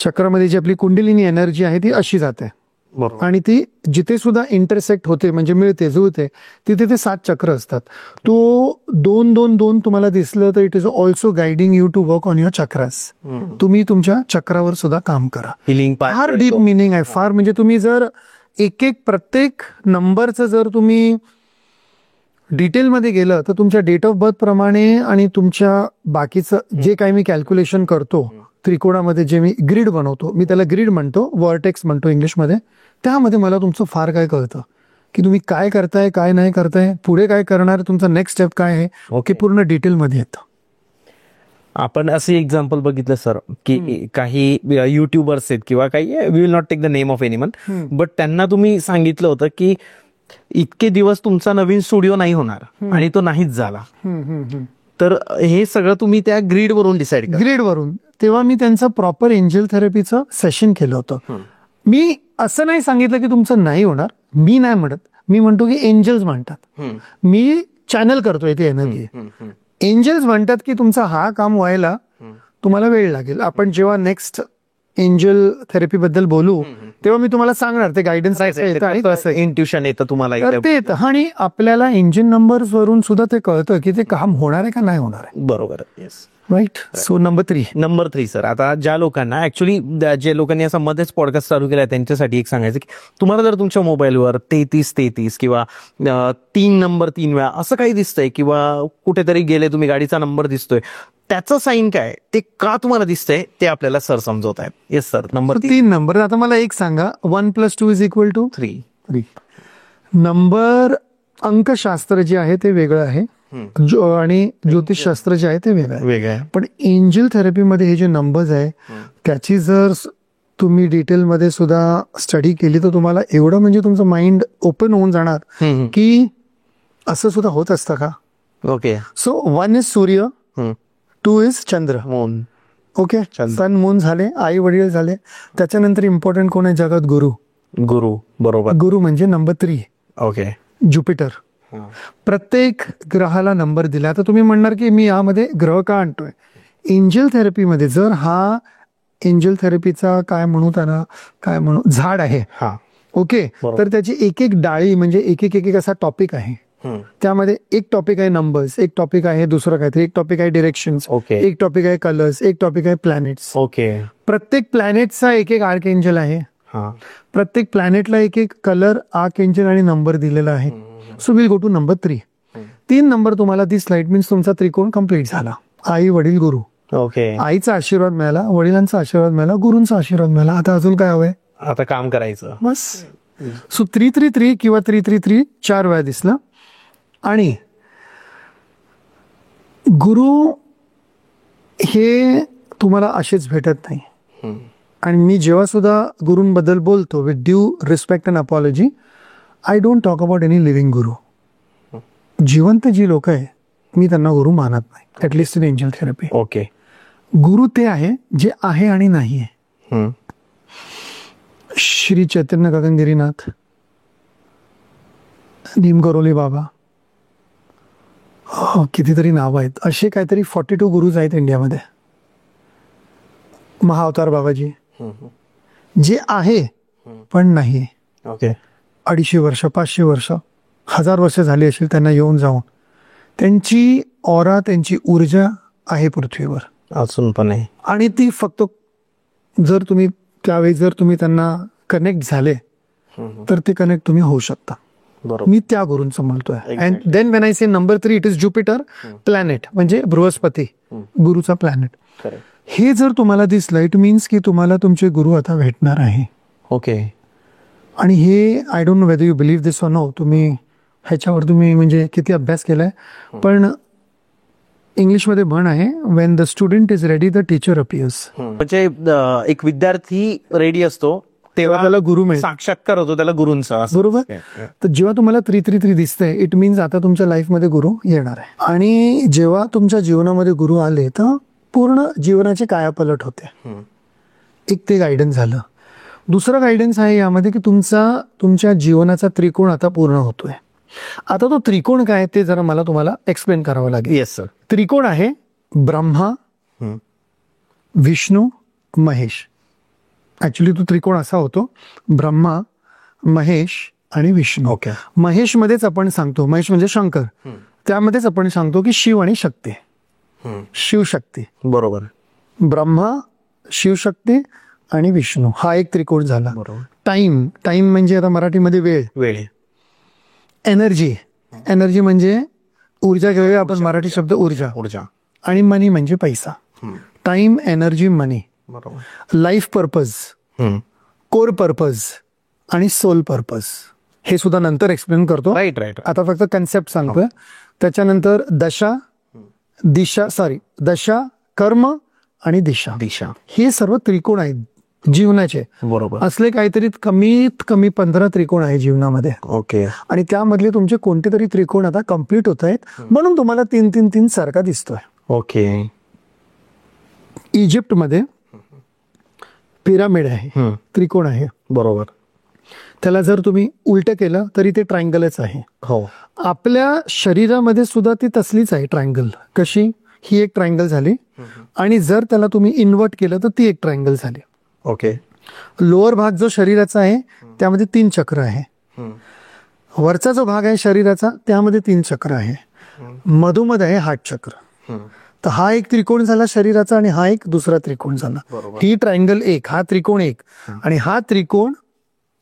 चक्रामध्ये जी आपली कुंडलिनी एनर्जी आहे ती अशी जाते. आणि ती जिथे सुद्धा इंटरसेक्ट होते म्हणजे मिळते जुळते तिथे ते 7 चक्र असतात. तो 2-2-2 तुम्हाला दिसलं तर it is also guiding you to work on your chakras. तुम्ही तुमच्या चक्रावर सुद्धा काम करा. हिलिंग फार डीप मिनिंग आहे फार. म्हणजे तुम्ही जर प्रत्येक नंबरचं जर तुम्ही डिटेलमध्ये गेलं तर तुमच्या डेट ऑफ बर्थ प्रमाणे आणि तुमच्या बाकीचं जे काही मी कॅल्क्युलेशन करतो त्रिकोणामध्ये जे मी ग्रीड बनवतो, मी त्याला ग्रीड म्हणतो, वर्टेक्स म्हणतो इंग्लिशमध्ये, त्यामध्ये मला तुमचं फार काय कळतं की तुम्ही काय करताय काय नाही करताय, पुढे काय करणार, तुमचा नेक्स्ट स्टेप काय आहे, ओके, पूर्ण डिटेलमध्ये येतं. आपण असे एक्झाम्पल बघितलं सर की काही युट्यूबर्स आहेत किंवा काही, we will not take the name of anyone, but त्यांना तुम्ही सांगितलं होतं की इतके दिवस तुमचा नवीन स्टुडिओ नाही होणार आणि तो नाहीच झाला. तर हे सगळं तुम्ही त्या ग्रीड वरून डिसाईड करा. ग्रीड वरून. तेव्हा मी त्यांचं प्रॉपर एंजल थेरपीचं सेशन केलं होतं. मी असं नाही सांगितलं की तुमचं नाही होणार, मी नाही म्हणत, मी म्हणतो की एंजल्स म्हणतात, मी चॅनल करतोय ते एनर्जी. एंजल्स म्हणतात की तुमचा हा काम व्हायला तुम्हाला वेळ लागेल. आपण जेव्हा नेक्स्ट एंजल थेरपी बद्दल बोलू तेव्हा मी तुम्हाला सांगणार ते गायडन्स इंट्युशन येतं तुम्हाला ते येतं. आणि आपल्याला इंजिन नंबर्स वरून सुद्धा ते कळतं की ते काम होणार आहे का नाही होणार आहे. बरोबर. Yes, right. So number 3 sir, आता ज्या लोकांना ऍक्च्युली जे लोकांनी असं मध्येच पॉडकास्ट चालू केला त्यांच्यासाठी एक सांगायचं की तुम्हाला जर तुमच्या मोबाईलवर 33 किंवा 3 नंबर 3 वेळा असं काही दिसतंय किंवा कुठेतरी गेले तुम्ही, गाडीचा नंबर दिसतोय, त्याचं साईन काय, ते का तुम्हाला दिसतंय ते आपल्याला सर समजवत आहेत. Yes sir. Number 3 number. आता मला एक सांगा, 1 + 2 = 3. नंबर अंकशास्त्र जे आहे ते वेगळं आहे आणि ज्योतिषशास्त्र जे आहे ते वेगळं आहे. पण एंजल थेरपीमध्ये हे जे नंबर्स आहे त्याची जर तुम्ही डिटेलमध्ये सुद्धा स्टडी केली तर तुम्हाला एवढं म्हणजे तुमचं माइंड ओपन होऊन जाणार की असं सुद्धा होत असतं का. ओके. सो 1 इज सूर्य, 2 इज चंद्र, मून. ओके. सन मून झाले, आई वडील झाले, त्याच्यानंतर इम्पॉर्टंट कोण आहे जगात, गुरु. बरोबर. गुरु म्हणजे नंबर 3. ओके. ज्युपिटर. प्रत्येक ग्रहाला नंबर दिला. आता तुम्ही म्हणणार की मी यामध्ये ग्रह का आणतोय. एंजल थेरपीमध्ये जर हा एंजल थेरपीचा काय म्हणू झाड आहे, ओके, तर त्याची एक डाळी म्हणजे एक असा टॉपिक आहे. त्यामध्ये एक टॉपिक आहे नंबर्स, एक टॉपिक आहे दुसरं काहीतरी, एक टॉपिक आहे डिरेक्शन्स, एक टॉपिक आहे कलर्स, एक टॉपिक आहे प्लॅनेट्स. ओके. प्रत्येक प्लॅनेटचा एक आर्क एंजल आहे. प्रत्येक प्लॅनेटला एक कलर, आर्क एंजल आणि नंबर दिलेला आहे. So will go to number 3. 3 number तुम्हाला दिसला, इट मीन्स तुमचा त्रिकोण कम्प्लीट झाला. आई वडील गुरु. ओके. आईचा आशीर्वाद मिळाला, वडिलांचा आशीर्वाद मिळाला, गुरूंचा आशीर्वाद मिळाला. आता अजून काय हवंय, आता काम करायचं बस. सो 333 किंवा 333 4 वेळा दिसला. आणि गुरु हे तुम्हाला असेच भेटत नाही. आणि मी जेव्हा सुद्धा गुरूंबद्दल बोलतो with due respect and apology, I don't talk about any living गुरु. जिवंत जी लोक आहे मी त्यांना गुरु मानत नाही, at least in angel therapy. Okay. गुरु ते आहे जे आहे आणि नाही आहे. श्री चैतन्य गगनगिरीनाथ, नीमगरोली बाबा, कितीतरी नाव आहेत, असे काहीतरी 42 गुरुज आहेत इंडियामध्ये. महाअवतार बाबाजी जे आहे पण नाही. ओके. 250 वर्ष 500 वर्ष 1000 वर्ष झाली असेल त्यांना येऊन जाऊन. त्यांची ऑरा, त्यांची ऊर्जा आहे पृथ्वीवर अजून पण आहे. आणि ती फक्त जर तुम्ही त्यावेळी जर तुम्ही त्यांना कनेक्ट झाले तर ते कनेक्ट तुम्ही होऊ शकता. मी त्या गुरूंचं म्हणतोय. And then when I say number 3 it is Jupiter planet, म्हणजे बृहस्पती गुरुचा प्लॅनेट. हे जर तुम्हाला दिसलं इट मीन्स की तुम्हाला तुमचे गुरु आता भेटणार आहे. ओके. आणि हे I don't know whether you believe this or no, तुम्ही ह्याच्यावर तुम्ही म्हणजे किती अभ्यास केलाय, पण इंग्लिशमध्ये म्हण आहे, Wien the student is ready the teacher appears. म्हणजे एक विद्यार्थी रेडी असतो तेव्हा त्याला गुरु मिळेल, साक्षात्कार होतो त्याला गुरूंचा. बरोबर. तर जेव्हा तुम्हाला 333 दिसतंय इट मीन्स आता तुमच्या लाईफमध्ये गुरु येणार आहे. आणि जेव्हा तुमच्या जीवनामध्ये गुरु आले तर पूर्ण जीवनाचे कायापलट होते. एक ते गायडन्स झालं. दुसरं गायडन्स आहे यामध्ये की तुमच्या जीवनाचा त्रिकोण आता पूर्ण होतोय. आता तो त्रिकोण काय ते जरा मला तुम्हाला एक्सप्लेन करावं लागेल. Yes sir. त्रिकोण आहे ब्रह्मा, विष्णू, महेश. ऍक्च्युली तो त्रिकोण असा होतो, ब्रह्मा, महेश आणि विष्णू. ओके. महेश मध्येच आपण सांगतो, महेश म्हणजे शंकर, त्यामध्येच आपण सांगतो की शिव आणि शक्ती, शिवशक्ती. बरोबर. ब्रह्मा, शिवशक्ती आणि विष्णू हा एक त्रिकोण झाला. बरोबर. टाइम, टाइम म्हणजे आता मराठीमध्ये वेळ. वेळ. एनर्जी, एनर्जी म्हणजे ऊर्जा घेऊया आपण, मराठी शब्द ऊर्जा. ऊर्जा. आणि मनी म्हणजे पैसा. Time, energy, money. बरोबर. लाईफ पर्पज, कोर पर्पज आणि सोल पर्पज, हे सुद्धा नंतर एक्सप्लेन करतो. Right right. आता फक्त कन्सेप्ट सांगतोय. त्याच्यानंतर दशा, दिशा, दशा, कर्म आणि दिशा, हे सर्व त्रिकोण आहेत जीवनाचे. बरोबर. असले काहीतरी कमीत कमी 15 त्रिकोण आहे जीवनामध्ये. ओके. आणि त्यामधले तुमचे कोणते तरी त्रिकोण आता कम्प्लीट होत आहेत, म्हणून तुम्हाला 3-3-3 सारखा दिसतोय. ओके. इजिप्तमध्ये पिरामिड आहे, त्रिकोण आहे. बरोबर. त्याला जर तुम्ही उलट केलं तरी ते ट्रायंगलच आहे. हो. आपल्या शरीरामध्ये सुद्धा ती तसलीच आहे ट्रायंगल. कशी? ही एक ट्रायंगल झाली, आणि जर त्याला तुम्ही इन्व्हर्ट केलं तर ती एक ट्रायंगल झाली. ओके. लोअर भाग जो शरीराचा आहे त्यामध्ये 3 चक्र आहे. वरचा जो भाग आहे शरीराचा त्यामध्ये 3 चक्र आहे. मधोमध आहे हार्ट चक्र. तर हा एक त्रिकोण झाला शरीराचा, आणि हा एक दुसरा त्रिकोण झाला. ही ट्रायंगल एक, हा त्रिकोण एक, आणि हा त्रिकोण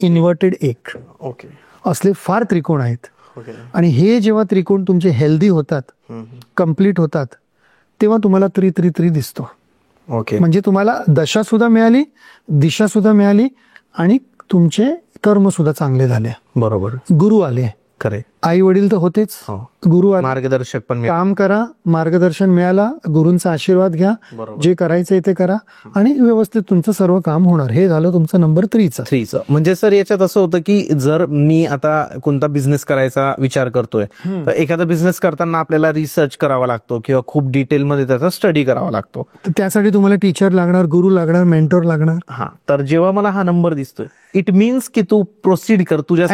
इन्व्हर्टेड एक. ओके. असले फार त्रिकोण आहेत. आणि हे जेव्हा त्रिकोण तुमचे हेल्दी होतात, कम्प्लीट होतात, तेव्हा तुम्हाला 3-3-3 दिसतो. ओके. म्हणजे तुम्हाला दशा सुद्धा मिळाली, दिशा सुद्धा मिळाली, आणि तुमचे कर्म सुद्धा चांगले झाले. बरोबर. गुरु आले. खरे. आई वडील तर होतेच, गुरु आले. मार्गदर्शक पण. काम करा, मार्गदर्शन मिळाला, गुरूंचा आशीर्वाद घ्या, जे करायचंय ते करा, आणि व्यवस्थित तुमचं सर्व काम होणार. हे झालं तुमचं नंबर 3. म्हणजे सर याच्यात असं होतं की जर मी आता कोणता बिझनेस करायचा विचार करतोय, तर एखादा बिझनेस करताना आपल्याला रिसर्च करावा लागतो किंवा खूप डिटेलमध्ये त्याचा स्टडी करावा लागतो. तर त्यासाठी तुम्हाला टीचर लागणार, गुरु लागणार, मेंटॉर लागणार. हा. तर जेव्हा मला हा नंबर दिसतोय, इट मीन्स की तू प्रोसीड कर तुझ्या.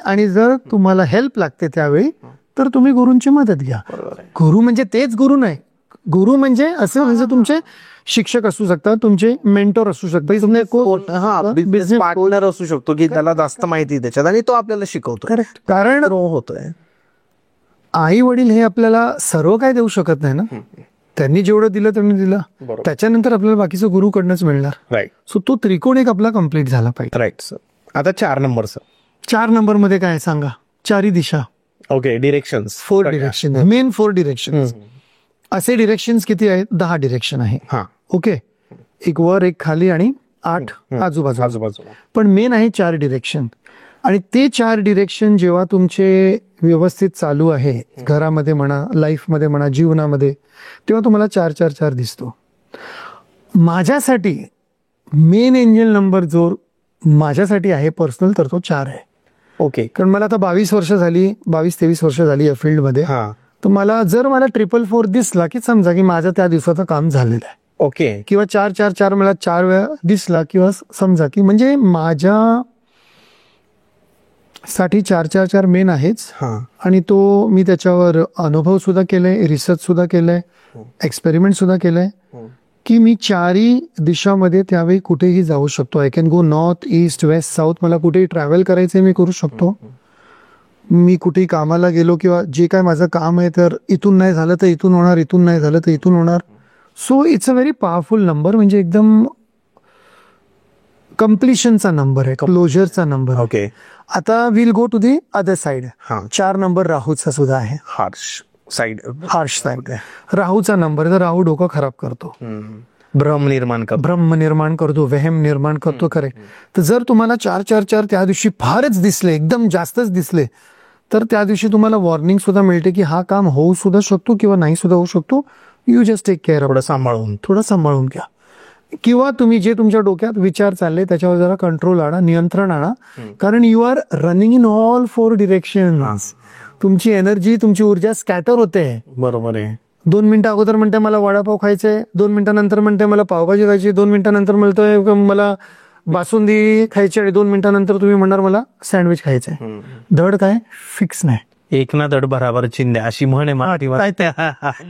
आणि जर तुम्हाला हेल्प लागते त्यावेळी तर तुम्ही गुरूंची मदत घ्या. गुरु म्हणजे तेच गुरु नाही. गुरु म्हणजे असं, म्हणजे तुमचे शिक्षक असू शकतात, तुमचे मेंटॉर असू शकतात, बिझनेस पार्टनर असू शकतो की त्याला जास्त माहिती त्याच्यात आणि तो आपल्याला शिकवतो. करेक्ट. कारण होतोय आई वडील हे आपल्याला सर्व काय देऊ शकत नाही ना. त्यांनी जेवढं दिलं त्यांनी दिलं, त्याच्यानंतर आपल्याला बाकीचं गुरुकडनंच मिळणार. राईट. सो तो त्रिकोण एक आपला कम्प्लीट झाला पाहिजे. Right sir. आता 4 नंबर सर. 4 नंबर मध्ये काय सांगा? 4 दिशा. Okay. Directions. 4 direction, main 4 direction. असे डिरेक्शन किती आहेत? 10 डिरेक्शन आहे. ओके. एक वर, एक खाली, आणि 8 आजूबाजू. पण मेन आहे 4 डिरेक्शन. आणि ते 4 डिरेक्शन जेव्हा तुमचे व्यवस्थित चालू आहे, घरामध्ये म्हणा, लाईफमध्ये म्हणा, जीवनामध्ये, तेव्हा तुम्हाला 4-4-4 दिसतो. माझ्यासाठी मेन एंजल नंबर जो माझ्यासाठी आहे पर्सनल, तर तो 4 आहे. ओके. कारण मला आता 22 वर्ष झाली, 22-23 वर्ष झाली या फील्डमध्ये. तर मला 444 दिसला की समजा की माझं त्या दिवसाचं काम झालेलं आहे. ओके. किंवा 4-4-4 मला 4 वेळा दिसला, किंवा समजा की म्हणजे माझ्या साठी 4-4-4 मेन आहेच. आणि तो मी त्याच्यावर अनुभव सुद्धा केलाय, रिसर्च सुद्धा केलाय, एक्सपेरिमेंट सुद्धा केलाय, की मी 4ही दिशामध्ये त्यावेळी कुठेही जाऊ शकतो. I can go north, east, west, south. मला कुठेही ट्रॅव्हल करायचंय, मी करू शकतो. मी कुठेही कामाला गेलो किंवा जे काय माझं काम आहे, तर इथून नाही झालं तर इथून होणार, इथून नाही झालं तर इथून होणार. So it's a very powerful number. म्हणजे एकदम कम्प्लिशनचा नंबर आहे, क्लोजरचा नंबर. ओके. आता will go to the other side. 4 number राहूचा सुद्धा आहे. हार्श साइड राहूचा नंबर. तर राहू डोकं खराब करतो, भ्रम निर्माण करतो, वहम निर्माण करतो. खरे. तर जर तुम्हाला 4-4-4 त्या दिवशी फारच दिसले, एकदम जास्तच दिसले, तर त्या दिवशी तुम्हाला वॉर्निंग सुद्धा मिळते की हा काम होऊ सुद्धा शकतो किंवा नाही सुद्धा होऊ शकतो. You just take care. थोडं सांभाळून घ्या. किंवा तुम्ही जे तुमच्या डोक्यात विचार चालले त्याच्यावर जरा कंट्रोल आणा, नियंत्रण आणा. कारण you are running in all 4 direction. तुमची एनर्जी, तुमची ऊर्जा स्कॅटर होते. बरोबर आहे. 2 मिनिटं अगोदर म्हणते मला वडापाव खायचंय, 2 मिनिटांनंतर म्हणते मला पावभाजी खायची, 2 मिनिटांनंतर म्हणतोय मला बासुंदी खायची, आणि 2 मिनिटांनंतर तुम्ही म्हणणार मला सँडविच खायचंय. धड काय फिक्स नाही. एक ना धड बराबर चिंध्या अशी म्हण आहे मराठीवर.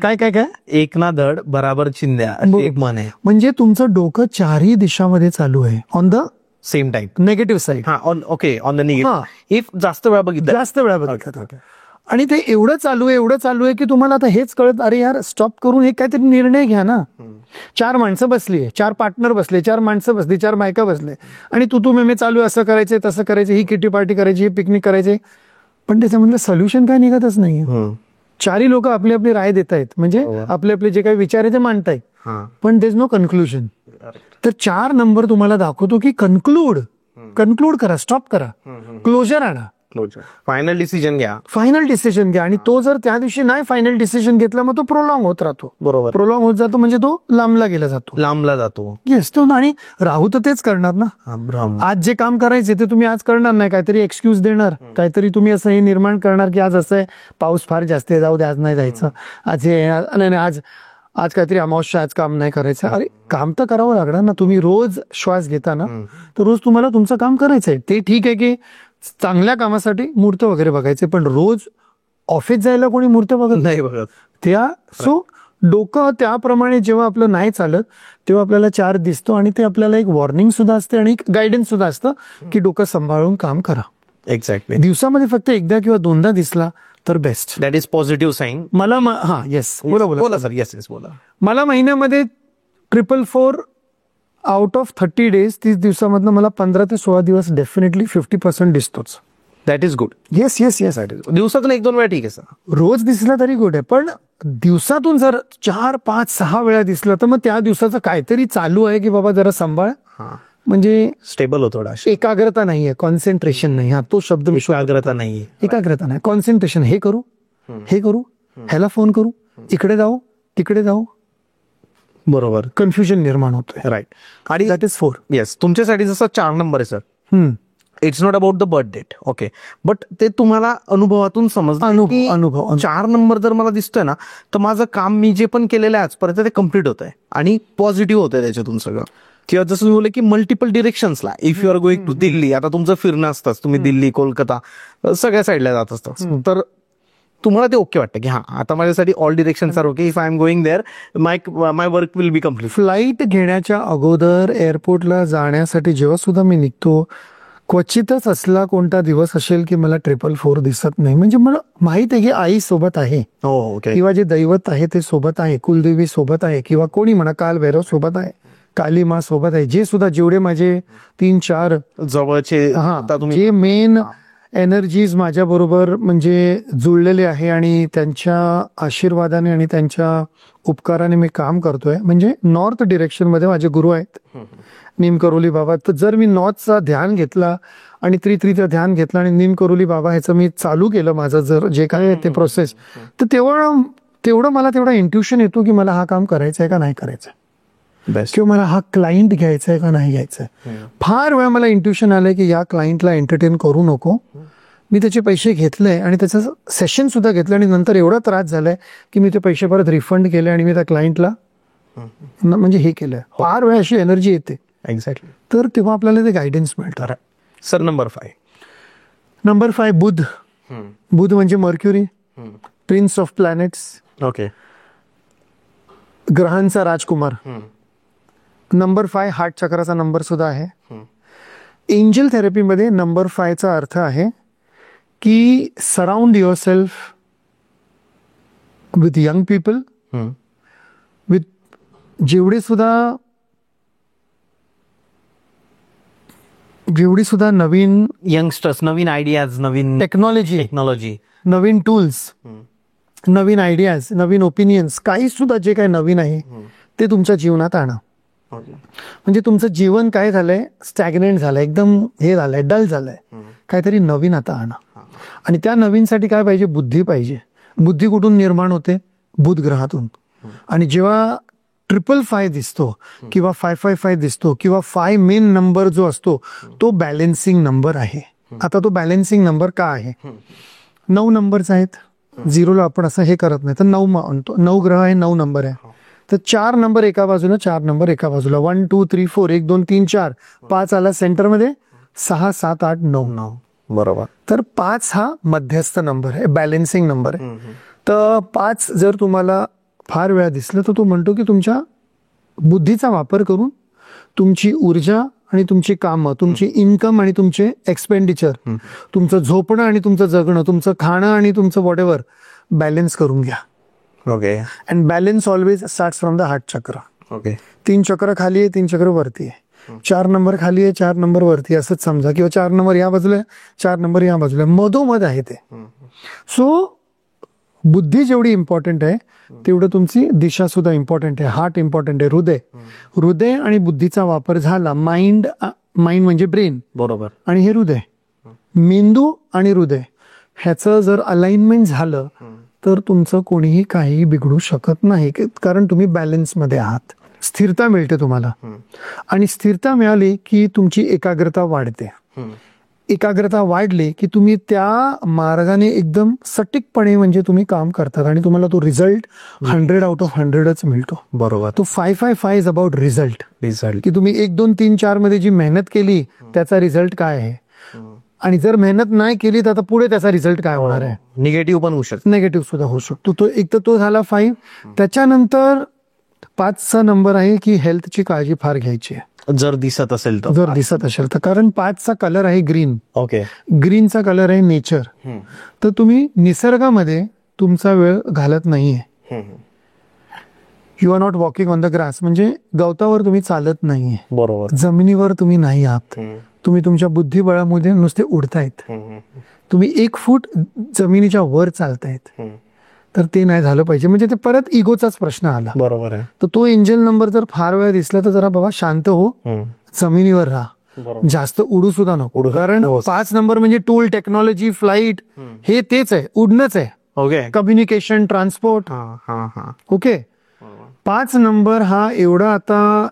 काय एक ना धड बराबर चिंध्या अशी एक म्हण आहे. म्हणजे तुमचं डोकं 4ही दिशामध्ये चालू आहे, on the same time. Negative side. हा ओके ऑन द हा. निगेटिव्ह. इफ जास्त वेळा बघितलं जास्त वेळा बघितलं आणि ते एवढं चालू आहे की तुम्हाला आता हेच कळत, अरे यार स्टॉप करून एक काहीतरी निर्णय घ्या ना. 4 माणसं बसली, 4 पार्टनर बसले, 4 माणसं बसली, 4 बायका बसले आणि तू मे चालू आहे, असं करायचंय तसं करायचं, ही किटी पार्टी करायची, ही पिकनिक करायची, पण त्याच्यामधलं सोल्युशन काय निघतच नाही. 4ही लोक आपली आपली राय देत आहेत, म्हणजे आपले आपले जे काही विचार आहे ते मांडतायत, पण देर इज नो कन्क्लुजन. तर 4 नंबर तुम्हाला दाखवतो की कन्क्लूड करा, स्टॉप करा, क्लोजर आणा, फायनल डिसिजन घ्या. आणि तो जर त्या दिवशी नाही फायनल डिसिजन घेतला, मग तो प्रोलॉंग होत राहतो. बरोबर. प्रोलॉंग होत जातो म्हणजे तो लांबला जातो. येस, तो आणि राहू तर तेच करणार ना. आज जे काम करायचे ते तुम्ही आज करणार नाही, काहीतरी एक्सक्यूज देणार, काहीतरी तुम्ही असं हे निर्माण करणार की आज असं आहे, पाऊस फार जास्त आहे, जाऊ दे आज नाही जायचं, आज हे नाही आज काहीतरी अमावस्या, आज काम नाही करायचं. अरे काम तर करावं लागणार ना. तुम्ही रोज श्वास घेता ना, तर रोज तुम्हाला तुमचं काम करायचंय. ते ठीक आहे की चांगल्या कामासाठी मुहूर्त वगैरे बघायचे, पण रोज ऑफिस जायला कोणी मुहूर्त बघत. सो डोकं त्याप्रमाणे जेव्हा आपलं नाही चालत तेव्हा आपल्याला 4 दिसतो आणि ते आपल्याला एक वॉर्निंग सुद्धा असते आणि एक गायडन्स सुद्धा असतं की डोकं सांभाळून काम करा. एक्झॅक्टली. दिवसामध्ये फक्त एकदा किंवा 2दा दिसला तर best. That is positive sign. मला येस बोला सर. येस बोला. मला महिन्यामध्ये 444 आउट ऑफ 30 डेज, 30 दिवसामधनं मला 15 ते 16 दिवस डेफिनेटली 50% दिसतोच. That is good. येस. दिवसातून 1-2 वेळा ठीक आहे सर. रोज दिसला तरी गुड आहे, पण दिवसातून जर 4, 5, 6 वेळा दिसलं तर मग त्या दिवसाचं काहीतरी चालू आहे की बाबा जरा सांभाळ, म्हणजे स्टेबल होतो. एकाग्रता नाहीये, कॉन्सन्ट्रेशन नाही. हा तो शब्द एकाग्रता नाहीये. एकाग्रता नाही, कॉन्सन्ट्रेशन. हे करू, ह्याला फोन करू, इकडे जाऊ, तिकडे जाऊ, बरोबर, कन्फ्युजन निर्माण होतोय. राईट. आणि दॅट इज 4. येस, तुमच्यासाठी जसं 4 नंबर आहे sir, it's not about the birth date. Okay, but ते तुम्हाला अनुभवातून समजतं. अनुभव 4 नंबर जर मला दिसतोय ना, तर माझं काम मी जे पण केलेलं आहे आजपर्यंत ते कम्प्लीट होत आहे आणि पॉझिटिव्ह होत आहे त्याच्यातून सगळं. किंवा जसं तुम्ही बोलले की मल्टिपल डिरेक्शन्सला, if you are going to Delhi, आता तुमचं फिरणं असतंच, तुम्ही दिल्ली, कोलकाता सगळ्या साईडला जात असतात, तर तुम्हाला ते ओके वाटतं की हा आता माझ्यासाठी all directions are okay, if I am going there my work will be complete. Flight घेण्याच्या अगोदर एअरपोर्टला जाण्यासाठी जेव्हा सुद्धा मी निघतो, क्वचितच असला कोणता दिवस असेल की मला 444 दिसत नाही. म्हणजे मला माहित आहे की आई सोबत आहे, किंवा जे दैवत आहे ते सोबत आहे, कुलदेवी सोबत आहे, किंवा कोणी म्हणा कालभैरव सोबत आहे, काली माँ सोबत आहे. जे सुद्धा जेवढे माझे 3-4 जवळचे जे मेन एनर्जीज माझ्या बरोबर म्हणजे जुळलेले आहे आणि त्यांच्या आशीर्वादाने आणि त्यांच्या उपकाराने मी काम करतोय. म्हणजे नॉर्थ डिरेक्शन मध्ये माझे गुरु आहेत, नीम करोली बाबा. तर जर मी नॉर्थचा ध्यान घेतला आणि त्रित्रीचा ध्यान घेतला आणि नीम करोली बाबा ह्याचं मी चालू केलं, माझं जर जे काय आहे ते प्रोसेस, तर तेवढं मला तेवढा इंट्युशन येतो की मला हा काम करायचं आहे का नाही करायचं, किंवा मला हा क्लायंट घ्यायचा आहे का नाही घ्यायचा आहे. फार वेळा मला इंट्युशन आलंय की या क्लायंटला एंटरटेन करू नको, मी त्याचे पैसे घेतले आणि त्याचं सेशन सुद्धा घेतलं आणि नंतर एवढा त्रास झालाय की मी ते पैसे परत रिफंड केले आणि मी त्या क्लायंटला म्हणजे हे केलंय. फार वेळा अशी एनर्जी येते. एक्झॅक्टली. तर तेव्हा आपल्याला ते गायडन्स मिळतं. Sir number 5. नंबर 5 बुध म्हणजे Mercury, prince of planets. Okay. ग्रहांचा राजकुमार. नंबर 5 हार्ट चक्राचा नंबर सुद्धा आहे. एंजल थेरपीमध्ये नंबर 5चा अर्थ आहे की surround yourself with young people, with जेवढी सुद्धा नवीन यंगस्टर्स, नवीन आयडियाज, नवीन टेक्नॉलॉजी, नवीन टूल्स, नवीन आयडियाज, नवीन ओपिनियन्स, काही सुद्धा जे काही नवीन आहे ते तुमच्या जीवनात आणा. म्हणजे तुमचं जीवन काय झालंय, स्टॅग्नेंट झालंय, एकदम हे झालंय, डल झालंय, काहीतरी नवीन आता आणा. आणि त्या नवीनसाठी काय पाहिजे, बुद्धी पाहिजे. बुद्धी कुठून निर्माण होते, बुध ग्रहातून. आणि जेव्हा 555 दिसतो किंवा 555 दिसतो किंवा 5 मेन नंबर जो असतो तो बॅलेन्सिंग नंबर आहे. आता तो बॅलेन्सिंग नंबर का आहे, 9 नंबर्स आहेत, 0ला आपण असं हे करत नाही, तर 9 म्हणतो. 9 ग्रह आहे, 9 नंबर आहे. तर 4 नंबर एका बाजूला, 4 नंबर एका बाजूला, 1 2 3 4, 1 2 3 4, 5 आला सेंटरमध्ये, 6 7 8 9. बरोबर. तर 5 हा मध्यस्थ नंबर आहे, बॅलेन्सिंग नंबर आहे. तर 5 जर तुम्हाला फार वेळा दिसलं तर तो म्हणतो की तुमच्या बुद्धीचा वापर करून तुमची ऊर्जा आणि तुमची कामं, तुमची इन्कम आणि तुमचे एक्सपेंडिचर, तुमचं झोपणं आणि तुमचं जगणं, तुमचं खाणं आणि तुमचं वॉट एव्हर बॅलन्स करून घ्या. Okay. And balance always starts from the heart चक्र. ओके. 3 चक्र खाली आहे, 3 चक्र वरती आहे. 4 नंबर खाली आहे, 4 नंबर वरती आहे, असंच समजा. किंवा 4 नंबर या बाजूला आहे, 4 नंबर या बाजूला आहे, मधोमध आहे ते. सो बुद्धी जेवढी इम्पॉर्टंट आहे तेवढं तुमची दिशा सुद्धा इम्पॉर्टंट आहे. हार्ट इम्पॉर्टंट आहे. हृदय आणि बुद्धीचा वापर झाला. माइंड म्हणजे ब्रेन, बरोबर, आणि हे हृदय. मेंदू आणि हृदय ह्याचं जर अलाइनमेंट झालं तर तुमचं कोणीही काही बिघडू शकत नाही, कारण तुम्ही बॅलन्स मध्ये आहात. स्थिरता मिळते तुम्हाला, आणि स्थिरता मिळाली की तुमची एकाग्रता वाढते. एकाग्रता वाढली की तुम्ही त्या मार्गाने एकदम सटीकपणे म्हणजे तुम्ही काम करतात, आणि तुम्हाला तो रिझल्ट 100 out of 100च मिळतो. बरोबर. तो 555 इज अबाउट रिझल्ट. की तुम्ही 1, 2, 3, 4 मध्ये जी मेहनत केली त्याचा रिझल्ट काय आहे, आणि जर मेहनत नाही केली तर आता पुढे त्याचा रिझल्ट काय होणार आहे. निगेटिव्ह पण होऊ शकतो. निगेटिव्ह सुद्धा होऊ शकतो. तो एक तर तो झाला 5. त्याच्यानंतर 5चा नंबर आहे की हेल्थची काळजी फार घ्यायची आहे. जर दिसत असेल तर, जर दिसत असेल तर, कारण 5चा कलर आहे ग्रीन. ओके. ग्रीनचा कलर आहे नेचर. तर तुम्ही निसर्गामध्ये तुमचा वेळ घालत नाहीये. You are not walking on the grass, म्हणजे गवतावर तुम्ही चालत नाहीये. बरोबर. जमिनीवर तुम्ही नाही आहात. तुम्ही तुमच्या बुद्धिबळामध्ये नुसते उडतायत. तुम्ही 1 फूट जमिनीच्या वर चालतायत. तर ते नाही झालं पाहिजे. म्हणजे ते परत इगोचाच प्रश्न आला. बरोबर आहे. तर तो एंजल नंबर जर फार वेळ दिसला तर जरा बाबा शांत हो, जमिनीवर राहा, जास्त उडू सुद्धा नको. कारण 5 नंबर म्हणजे टूल, टेक्नॉलॉजी, फ्लाईट, हे तेच आहे, उडणंच आहे. Okay. Communication, transport. Okay. 5 number हा एवढा आता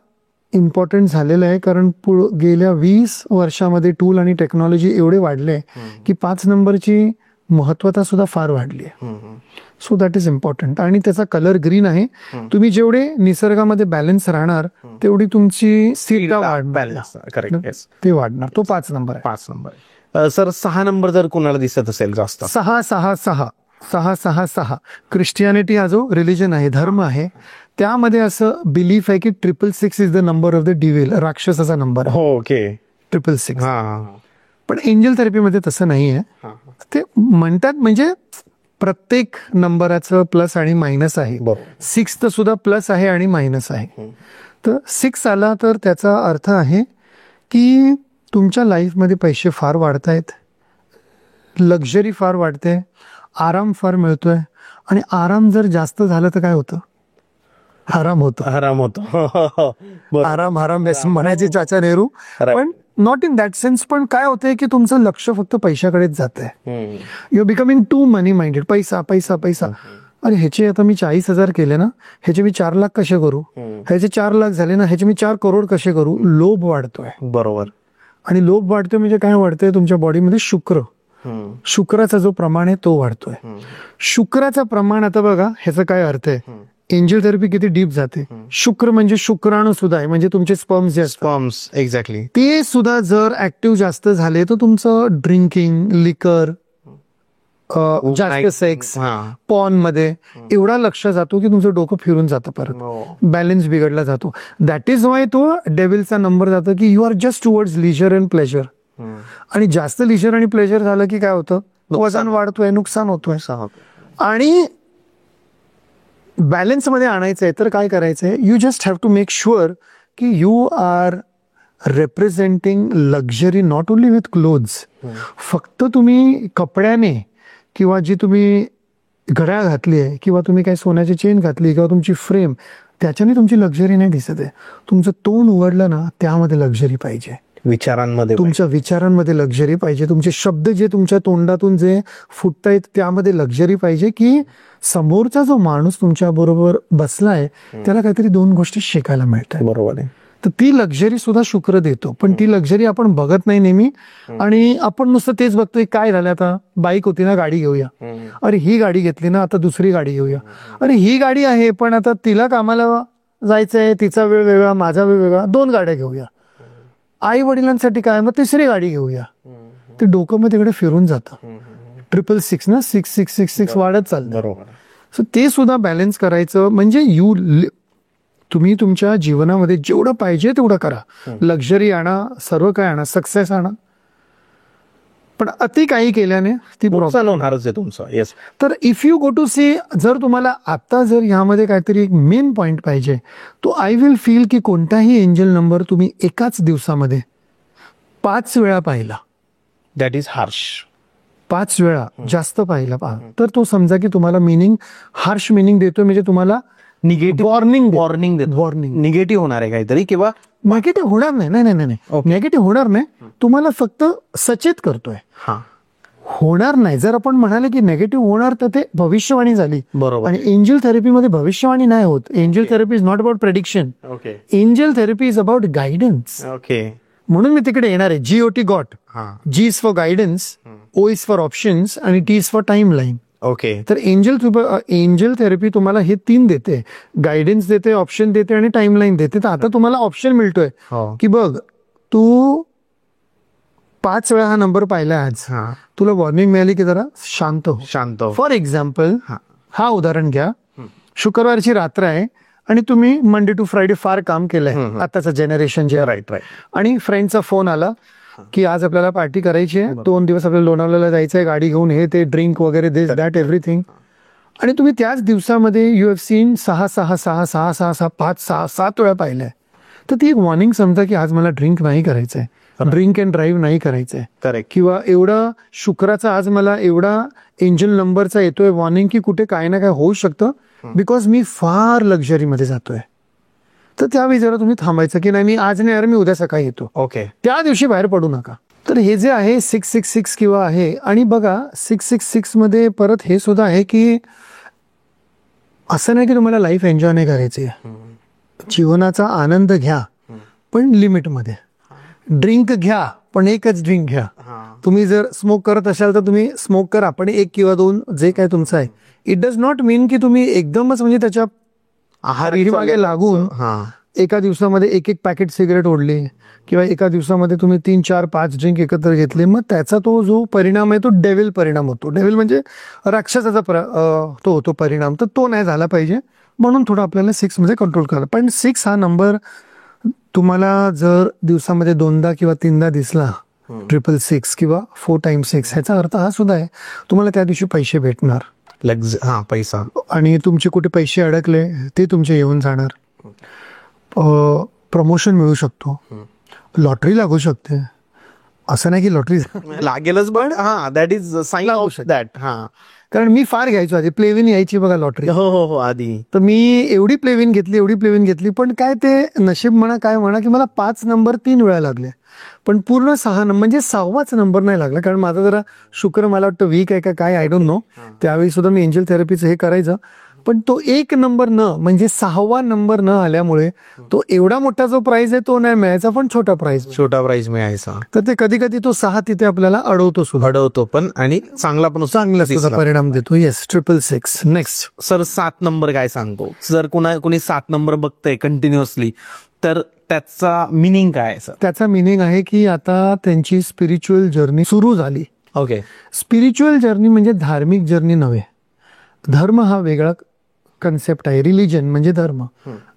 इम्पॉर्टंट झालेला आहे, कारण गेल्या 20 वर्षामध्ये टूल आणि टेक्नॉलॉजी एवढे वाढले की 5 नंबरची महत्वता सुद्धा फार वाढली आहे. So that is important. आणि त्याचा कलर ग्रीन आहे. तुम्ही जेवढे निसर्गामध्ये बॅलन्स राहणार तेवढी तुमची स्थिरता वाढणार. ते वाढणार. तो 5 नंबर आहे. 5 नंबर. सर 6 नंबर जर कुणाला दिसत असेल जास्त, 6 6 6 6 6 6 ख्रिश्चियानिटी हा जो रिलिजन आहे, धर्म आहे, त्यामध्ये असं बिलीफ आहे की 666 is the number of the devil, राक्षसाचा नंबर. ओके. 666. पण एंजल थेरपीमध्ये तसं नाही आहे. ते म्हणतात म्हणजे प्रत्येक नंबराचं प्लस आणि मायनस आहे. 6चं सुद्धा प्लस आहे आणि मायनस आहे. तर 6 आला तर त्याचा अर्थ आहे की तुमच्या लाईफमध्ये पैसे फार वाढतायत, लक्झरी फार वाढते, आराम फार मिळतोय. आणि आराम जर जास्त झालं तर काय होतं? आराम होतो. आराम म्हणायचे चाचा नेहरू. पण नॉट इन दॅट सेन्स. पण काय होतंय की तुमचं लक्ष फक्त पैशाकडेच जात आहे. You becoming too money minded. पैसा पैसा पैसा. अरे ह्याचे आता मी 40,000 केले ना, ह्याचे मी 4 लाख कसे करू, ह्याचे 4 लाख झाले ना, ह्याचे मी 4 करोड कसे करू. लोभ वाढतोय. बरोबर. आणि लोभ वाढतोय म्हणजे काय वाढतंय? तुमच्या बॉडीमध्ये शुक्राचा जो प्रमाण आहे तो वाढतोय. शुक्राचं प्रमाण, आता बघा ह्याचा काय अर्थ आहे, एंजल थेरपी किती डीप जाते. शुक्र म्हणजे शुक्राणू सुद्धा आहे, म्हणजे तुमचे स्पर्म्स जे स्पर्म्स, एक्झॅक्टली, ते सुद्धा जर ऍक्टिव्ह जास्त झाले तर तुमचं ड्रिंकिंग, लिकर, जास्त सेक्स, पॉन मध्ये एवढा लक्ष जातो की तुमचं डोकं फिरून जातं, परत बॅलन्स बिघडला जातो. दॅट इज वाय तो डेव्हिलचा नंबर जातो की you are just towards leisure and pleasure. आणि जास्त लिजर आणि प्लेजर झालं की काय होतं? वजन वाढतोय, नुकसान होतोय. आणि बॅलन्स मध्ये आणायचंय तर काय करायचंय? You just have to make sure की you are representing luxury not only with clothes. फक्त तुम्ही कपड्याने किंवा जी तुम्ही घड्याळ घातली आहे किंवा तुम्ही काही सोन्याची चेन घातली किंवा तुमची फ्रेम, त्याच्याने तुमची लक्झरी नाही दिसत आहे. तुमचं तोंड उघडलं ना, त्यामध्ये लक्झरी पाहिजे. विचारांमध्ये, तुमच्या विचारांमध्ये लक्झरी पाहिजे. तुमचे शब्द जे तुमच्या तोंडातून जे फुटतायत त्यामध्ये लक्झरी पाहिजे, की समोरचा जो माणूस तुमच्या बरोबर बसलाय त्याला काहीतरी 2 गोष्टी शिकायला मिळतात. बरोबर आहे. तर ती लक्झरी सुद्धा शुक्र देतो. पण ती लक्झरी आपण बघत नाही नेहमी, आणि आपण नुसतं तेच बघतोय. काय झालं, आता बाईक होती ना, गाडी घेऊया. अरे ही गाडी घेतली ना, आता दुसरी गाडी घेऊया. अरे ही गाडी आहे पण आता तिला कामाला जायचंय, तिचा वेळ वेगळा, माझा वेळ वेगळा, 2 गाड्या घेऊया. आई वडिलांसाठी काय, मग 3री गाडी घेऊया. ते डोकं मग तिकडे फिरून जातं. 666 ना, 6666 वाढत चालतं. बरोबर. सो ते सुद्धा बॅलन्स करायचं. म्हणजे तुम्ही तुमच्या जीवनामध्ये जेवढं पाहिजे तेवढं करा, लक्झरी आणा, सर्व काय आणा, सक्सेस आणा, पण अति काही केल्याने ती नुकसान होणारच आहे तुमचं. येस. तर if you go to see, जर तुम्हाला आता जर ह्यामध्ये काहीतरी एक मेन पॉइंट पाहिजे, तो आय विल फील की कोणताही एंजल नंबर तुम्ही एकाच दिवसामध्ये 5 वेळा पाहिला, दॅट इज हार्श. 5 वेळा जास्त पाहिला पहा, तर तो समजा की तुम्हाला हार्श मिनिंग देतोय, म्हणजे तुम्हाला निगेटिव्ह वॉर्निंग निगेटिव्ह होणार आहे काहीतरी, किंवा नेगेटिव्ह होणार नाही. नाही नाही नाही, नेगेटिव्ह होणार नाही, तुम्हाला फक्त सचेत करतोय. होणार नाही. जर आपण म्हणाले की नेगेटिव्ह होणार, तर ते भविष्यवाणी झाली. बरोबर. आणि एंजल थेरपीमध्ये भविष्यवाणी नाही होत. Angel therapy is not about prediction. Angel therapy is about guidance. Okay. म्हणून मी तिकडे येणार आहे. GOT got. G is for guidance, O is for options आणि T is for time line. Okay. तर एंजल थेरपी तुम्हाला हे 3 देते, गायडन्स देते, ऑप्शन देते आणि टाइमलाईन देते. तर आता तुम्हाला ऑप्शन मिळतोय की बघ, तू 5 वेळा हा नंबर पाहिला आज, तुला वॉर्निंग मिळाली की जरा शांत हो. फॉर एक्झाम्पल, हा उदाहरण घ्या, शुक्रवारची रात्र आहे आणि तुम्ही मंडे टू फ्रायडे फार काम केलंय, आताचं जनरेशन जे. राईट. आणि फ्रेंडचा फोन आला की आज आपल्याला पार्टी करायची आहे, 2 दिवस आपल्याला लोणावळ्याला जायचंय, गाडी घेऊन, हे ते ड्रिंक वगैरे, दिस दॅट एव्हरीथिंग. आणि तुम्ही त्याच दिवसामध्ये यू हॅव सीन 6 वेळा पाहिलंय, तर ती एक वॉर्निंग समजा की आज मला ड्रिंक नाही करायचंय, ड्रिंक अँड ड्राईव्ह नाही करायचंय. करेक्ट. किंवा एवढा शुक्राचा आज मला एवढा एंजल नंबरचा येतोय वॉर्निंग की कुठे काय ना काय होऊ शकतं, बिकॉज मी फार लक्झरीमध्ये जातोय. तर त्यावेळी जरा तुम्ही थांबायचं की नाही, मी आज नाही, मी उद्या सकाळी येतो. ओके. त्या दिवशी बाहेर पडू नका. तर हे जे आहे 666 किंवा आहे, आणि बघा 666 मध्ये परत हे सुद्धा आहे की असं नाही की तुम्हाला लाईफ एन्जॉय नाही करायची, जीवनाचा आनंद घ्या पण लिमिटमध्ये. ड्रिंक घ्या पण एकच ड्रिंक घ्या. तुम्ही जर स्मोक करत असाल तर तुम्ही स्मोक करा, पण 1 किंवा 2 जे काय तुमचं आहे. इट डज नॉट मीन की तुम्ही एकदमच म्हणजे त्याच्या आहारी मागे लागून एका दिवसामध्ये 1 पॅकेट सिगरेट ओढले किंवा एका दिवसामध्ये तुम्ही 3, 4, 5 ड्रिंक एकत्र घेतले, मग त्याचा तो जो परिणाम आहे तो डेव्हिल परिणाम होतो. डेव्हिल म्हणजे राक्षसाचा तो होतो परिणाम. तर तो नाही झाला पाहिजे, म्हणून थोडं आपल्याला 6 मध्ये कंट्रोल करा. पण 6 हा नंबर तुम्हाला जर दिवसामध्ये 2दा किंवा 3दा दिसला, 666 किंवा 4 times 6, ह्याचा अर्थ हा सुद्धा आहे तुम्हाला त्या दिवशी पैसे भेटणार. पैसा, आणि तुमचे कुठे पैसे अडकले ते तुमचे येऊन जाणार. प्रमोशन मिळू शकतो, लॉटरी लागू शकते. असं नाही की लॉटरी लागेलच, पण that is sine of that. कारण मी फार घ्यायचो आधी, प्लेविन यायची बघा लॉटरी. हो आधी. तर मी एवढी प्लेविन घेतली, पण काय ते नशीब म्हणा काय म्हणा की मला 5 नंबर 3 वेळा लागले, पण पूर्ण 6 नंबर म्हणजे 6वाच नंबर नाही लागला. कारण माझा जरा शुक्र मला वाटतं वीक आहे का काय, आय डोंट नो. त्यावेळी सुद्धा मी एंजल थेरपीचं हे करायचं, पण तो 1 नंबर म्हणजे 6वा नंबर न आल्यामुळे तो एवढा मोठा जो प्राइज आहे तो नाही मिळायचा, पण छोटा प्राइज मिळायचा. तर ते कधी कधी तो 6 तिथे आपल्याला अडवतो पण, आणि चांगला परिणाम देतो. येस, 666. नेक्स्ट सर, 7 नंबर काय सांगतो? जर कोणी 7 नंबर बघतंय कंटिन्युअसली, तर त्याचा मिनिंग काय आहे सर? त्याचा मिनिंग आहे की आता त्यांची स्पिरिच्युअल जर्नी सुरू झाली. ओके. स्पिरिच्युअल जर्नी म्हणजे धार्मिक जर्नी नव्हे. धर्म हा वेगळा कन्सेप्ट आहे. रिलिजन म्हणजे धर्म,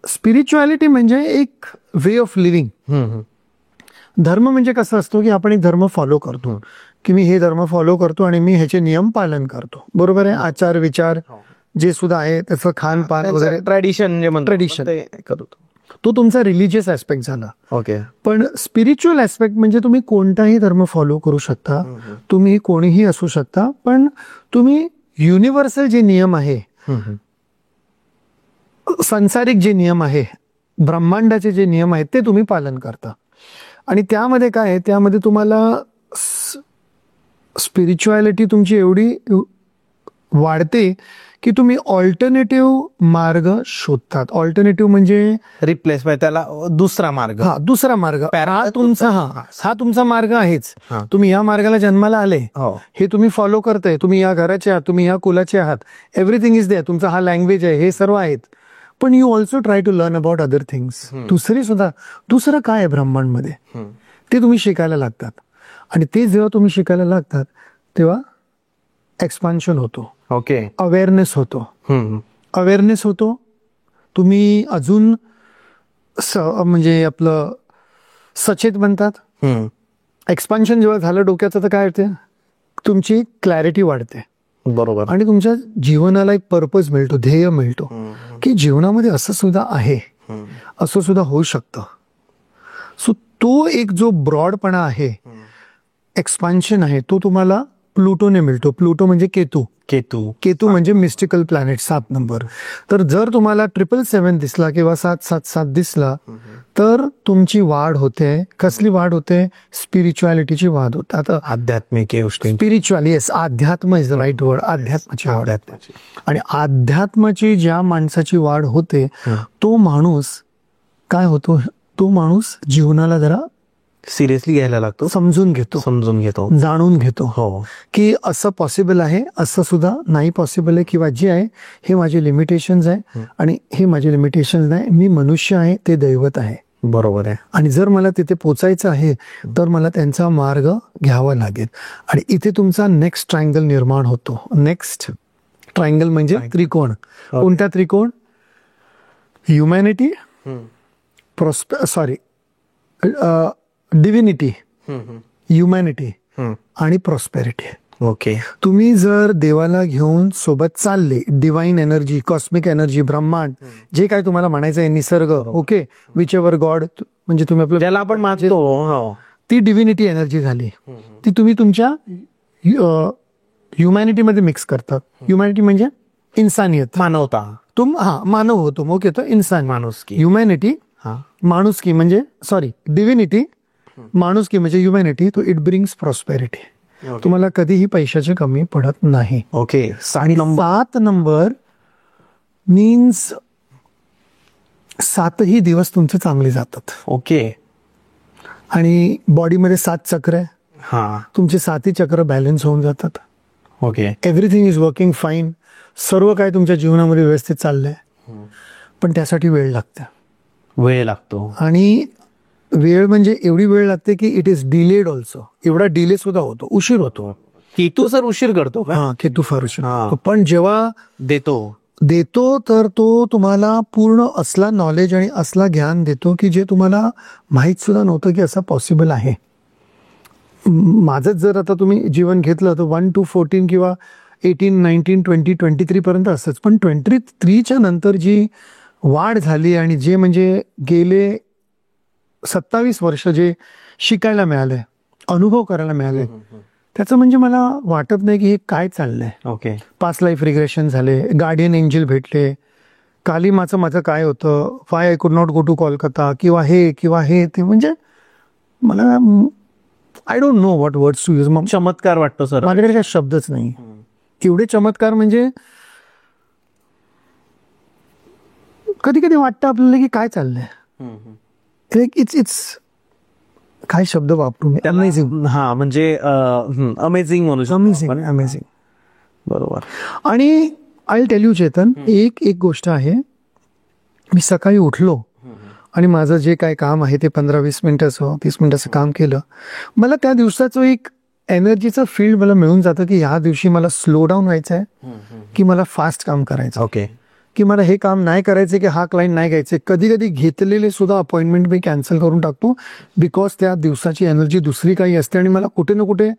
स्पिरिच्युअलिटी म्हणजे एक वे ऑफ लिव्हिंग. धर्म म्हणजे कसं असतो की आपण एक धर्म फॉलो करतो, की मी हे धर्म फॉलो करतो आणि मी ह्याचे नियम पालन करतो. बरोबर आहे. आचार विचार जे सुद्धा आहे त्याचं खानपान वगैरे, ट्रेडिशन तो तुमचा रिलिजियस ऍस्पेक्ट झाला. ओके. पण स्पिरिच्युअल ऍस्पेक्ट म्हणजे तुम्ही कोणताही धर्म फॉलो करू शकता, तुम्ही कोणीही असू शकता, पण तुम्ही युनिव्हर्सल जे नियम आहे, संसारिक जे नियम आहे, ब्रह्मांडाचे जे नियम आहेत ते तुम्ही पालन करता. आणि त्यामध्ये काय आहे, त्यामध्ये तुम्हाला स्पिरिच्युअलिटी तुमची एवढी वाढते की तुम्ही ऑल्टरनेटिव्ह मार्ग शोधतात. ऑल्टरनेटिव्ह म्हणजे रिप्लेस, त्याला दुसरा मार्ग. दुसरा मार्ग. हा तुमचा मार्ग आहेच. तुम्ही या मार्गाला जन्माला आले, हे तुम्ही फॉलो करताय, तुम्ही या घराचे आहात, तुम्ही या कुलाचे आहात, एव्हरीथिंग इज देअर. तुमचा हा लँग्वेज आहे, हे सर्व आहेत. पण you also try to learn about other things. दुसरं काय आहे ब्रह्मांडमध्ये ते तुम्ही शिकायला लागतात. आणि ते जेव्हा तुम्ही शिकायला लागतात तेव्हा एक्सपान्शन होतो. ओके. अवेअरनेस होतो. तुम्ही अजून म्हणजे आपलं सचेत बनतात. एक्सपान्शन जेव्हा झालं डोक्याचं तर काय होते, तुमची क्लॅरिटी वाढते. बरोबर. आणि तुमच्या जीवनाला एक पर्पज मिळतो, ध्येय मिळतो की जीवनामध्ये असं सुद्धा आहे, असं सुद्धा होऊ शकतं. सो तो एक जो ब्रॉडपणा आहे, एक्सपान्शन आहे, तो तुम्हाला प्लुटोने मिळतो. प्लुटो म्हणजे केतू. केतू म्हणजे मिस्टिकल प्लॅनेट, 7 नंबर. तर जर तुम्हाला 777 दिसला किंवा 777 दिसला तर तुमची वाढ होते. कसली वाढ होते? स्पिरिच्युअलिटीची वाढ होते. आता आध्यात्मिक स्पिरिच्युअल, येस, अध्यात्म इज द राईट वर्ड. अध्यात्माची वाढ. आणि अध्यात्माची ज्या माणसाची वाढ होते तो माणूस काय होतो, तो माणूस जीवनाला जरा सिरियसली घ्यायला लागतो, समजून घेतो, जाणून घेतो. हो, की असं पॉसिबल आहे, असं सुद्धा नाही पॉसिबल आहे, किंवा जे आहे हे माझे लिमिटेशन्स आहे आणि हे माझे लिमिटेशन्स नाही, मी मनुष्य आहे, ते दैवत आहे. बरोबर आहे. आणि जर मला तिथे पोचायचं आहे तर मला त्यांचा मार्ग घ्यावा लागेल. आणि इथे तुमचा नेक्स्ट ट्रायंगल निर्माण होतो. नेक्स्ट ट्रायंगल म्हणजे त्रिकोण. कोणता त्रिकोण? ह्युमॅनिटी, डिव्हिनिटी, ह्युमॅनिटी आणि प्रॉस्पेरिटी. ओके. तुम्ही जर देवाला घेऊन सोबत चालले, डिवाइन एनर्जी, कॉस्मिक एनर्जी, ब्रह्मांड, जे काय तुम्हाला म्हणायचं आहे, निसर्ग, ओके, विच एव्हर गॉड, म्हणजे तुम्ही आपलं ज्याला आपण मानतो, ती डिव्हिनिटी एनर्जी झाली. ती तुम्ही तुमच्या ह्युमॅनिटीमध्ये मिक्स करतात. ह्युमॅनिटी म्हणजे इन्सानियत, मानवता. मानव होतो, ओके, तो इन्सान. माणुसकी. ह्युमॅनिटी, माणुसकी म्हणजे डिव्हिनिटी, माणुसकी म्हणजे ह्युमॅनिटी. तो इट ब्रिंग्स प्रॉस्पेरिटी. तुम्हाला कधीही पैशाची कमी पडत नाही. ओके. 7 नंबर मीन्स 7ही दिवस तुमचे चांगले जातात. ओके. आणि बॉडीमध्ये 7 चक्र आहे. तुमचे 7ही चक्र बॅलन्स होऊन जातात. Okay. Everything is working fine. सर्व काय तुमच्या जीवनामध्ये व्यवस्थित चाललंय. पण त्यासाठी वेळ लागतो. आणि वेळ म्हणजे एवढी वेळ लागते की इट इज डिलेड ऑल्सो. एवढा डिले सुद्धा होतो, उशीर होतो. केतू सर उशीर करतो. केतू फार उशीर. पण जेव्हा देतो तर तो तुम्हाला पूर्ण असला नॉलेज आणि असला ज्ञान देतो की जे तुम्हाला माहीत सुद्धा नव्हतं की असं पॉसिबल आहे. माझंच जर आता तुम्ही जीवन घेतलं तर 1 to 14 किंवा 18, 19, 20, 23 पर्यंत असंच. पण 23च्या नंतर जी वाढ झाली आणि जे म्हणजे गेले 27 वर्ष जे शिकायला मिळाले, अनुभव करायला मिळाले, त्याचं म्हणजे मला वाटत नाही की हे काय चाललंय. ओके. पास्ट लाईफ रिग्रेशन झाले, गार्डियन एंजल भेटले, कालीमाचं माझं काय होतं, why I could not go to Kolkata, किंवा हे ते, म्हणजे मला I don't know what words to use. मग चमत्कार वाटतो सर, माझ्याकडे काही शब्दच नाही. एवढे चमत्कार म्हणजे कधी कधी वाटतं आपल्याला की काय चाललंय. इट्स काय शब्द वापरू, अमेझिंग. म्हणजे अमेझिंग म्हणू शकतो. अमेझिंग. बरोबर. आणि आय टेल यू चेतन, एक गोष्ट आहे, मी सकाळी उठलो आणि माझं जे काय काम आहे ते 15-20 मिनिटाचं 30 मिनिटाचं काम केलं, मला त्या दिवसाचं एक एनर्जीचं फील्ड मला मिळून जातं की ह्या दिवशी मला स्लो डाऊन व्हायचं आहे की मला फास्ट काम करायचं. ओके. की मला हे काम नाही करायचं की हा क्लायंट नाही घ्यायचे. कधी कधी घेतलेले सुद्धा अपॉइंटमेंट मी कॅन्सल करून टाकतो बिकॉज त्या दिवसाची एनर्जी दुसरी काही असते. आणि मला कुठे ना कुठे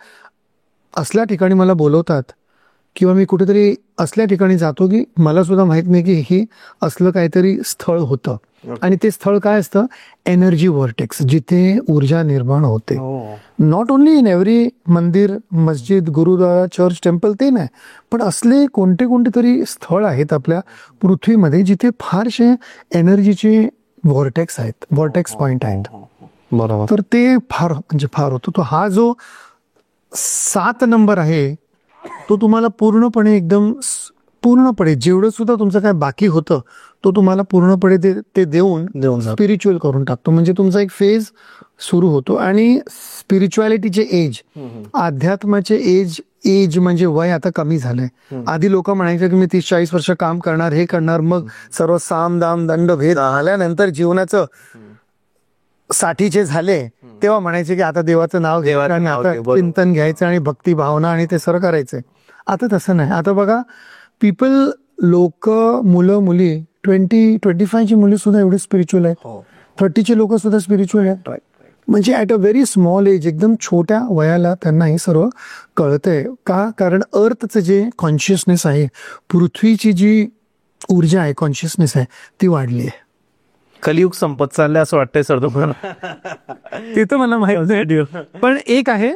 असल्या ठिकाणी मला बोलवतात किंवा मी कुठेतरी असल्या ठिकाणी जातो की मला सुद्धा माहित नाही की ही असलं काहीतरी स्थळ होतं. आणि ते स्थळ काय असतं? एनर्जी व्हर्टेक्स, जिथे ऊर्जा निर्माण होते. नॉट ओनली इन एव्हरी मंदिर, मस्जिद, गुरुद्वारा, चर्च, टेम्पल, ते नाही, पण असले कोणते तरी स्थळ आहेत आपल्या पृथ्वीमध्ये जिथे फारसे एनर्जीचे व्हर्टेक्स आहेत, व्हर्टेक्स पॉइंट आहेत. बरोबर. तर ते फार होतो. तो हा जो 7 नंबर आहे तो तुम्हाला पूर्णपणे जेवढं सुद्धा तुमचं काय बाकी होतं तो तुम्हाला पूर्णपणे ते देऊन स्पिरिच्युअल करून टाकतो. म्हणजे तुमचा एक फेज सुरू होतो. आणि स्पिरिच्युअलिटीचे एज, अध्यात्माचे एज म्हणजे वय आता कमी झालंय. आधी लोक म्हणायचे की मी 30-40 वर्ष काम करणार, हे करणार, मग सर्व साम दाम दंड भेद आल्यानंतर जीवनाचं 60चे झाले तेव्हा म्हणायचे की आता देवाचं नाव घ्यायचं, आता चिंतन घ्यायचं आणि भक्ती भावना आणि ते सर्व करायचंय. आता तसं नाही. आता बघा, लोक, मुलं मुली 20-25ची मुली सुद्धा एवढे स्पिरिच्युअल आहेत. 30चे लोक सुद्धा स्पिरिच्युअल आहेत. म्हणजे at a very small age, एकदम छोट्या वयाला त्यांना हे सर्व कळतंय. का? कारण अर्थचं जे कॉन्शियसनेस आहे, पृथ्वीची जी ऊर्जा आहे, कॉन्शियसनेस आहे, ती वाढली आहे. कलियुग संपत चाललंय असं वाटतंय सर तुम्हाला? ते तर मला माहिती, पण एक आहे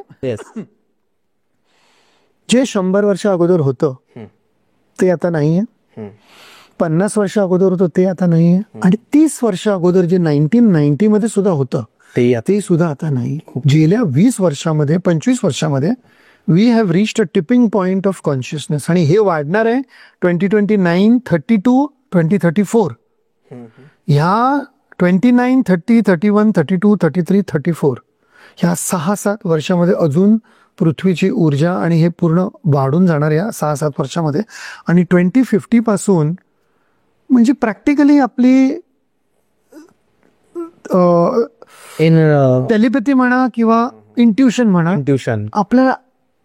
जे 100 वर्ष अगोदर होतं ते आता नाहीये, 50 वर्ष अगोदर होतं ते आता नाहीये, आणि 30 वर्ष अगोदर जे 1990 मध्ये सुद्धा होतं ते सुद्धा आता नाही. गेल्या 20 वर्षामध्ये, 25 वर्षामध्ये we have reached a tipping point of consciousness, आणि हे वाढणार आहे 2029, 32, 2034. ह्या 29, 30, 31, 32, 33, 34 ह्या 6-7 वर्षामध्ये अजून पृथ्वीची ऊर्जा आणि हे पूर्ण वाढून जाणार या 6-7 वर्षामध्ये. आणि 2050 पासून म्हणजे प्रॅक्टिकली आपली टेलिपॅथी म्हणा किंवा इंट्युशन म्हणा, आपल्याला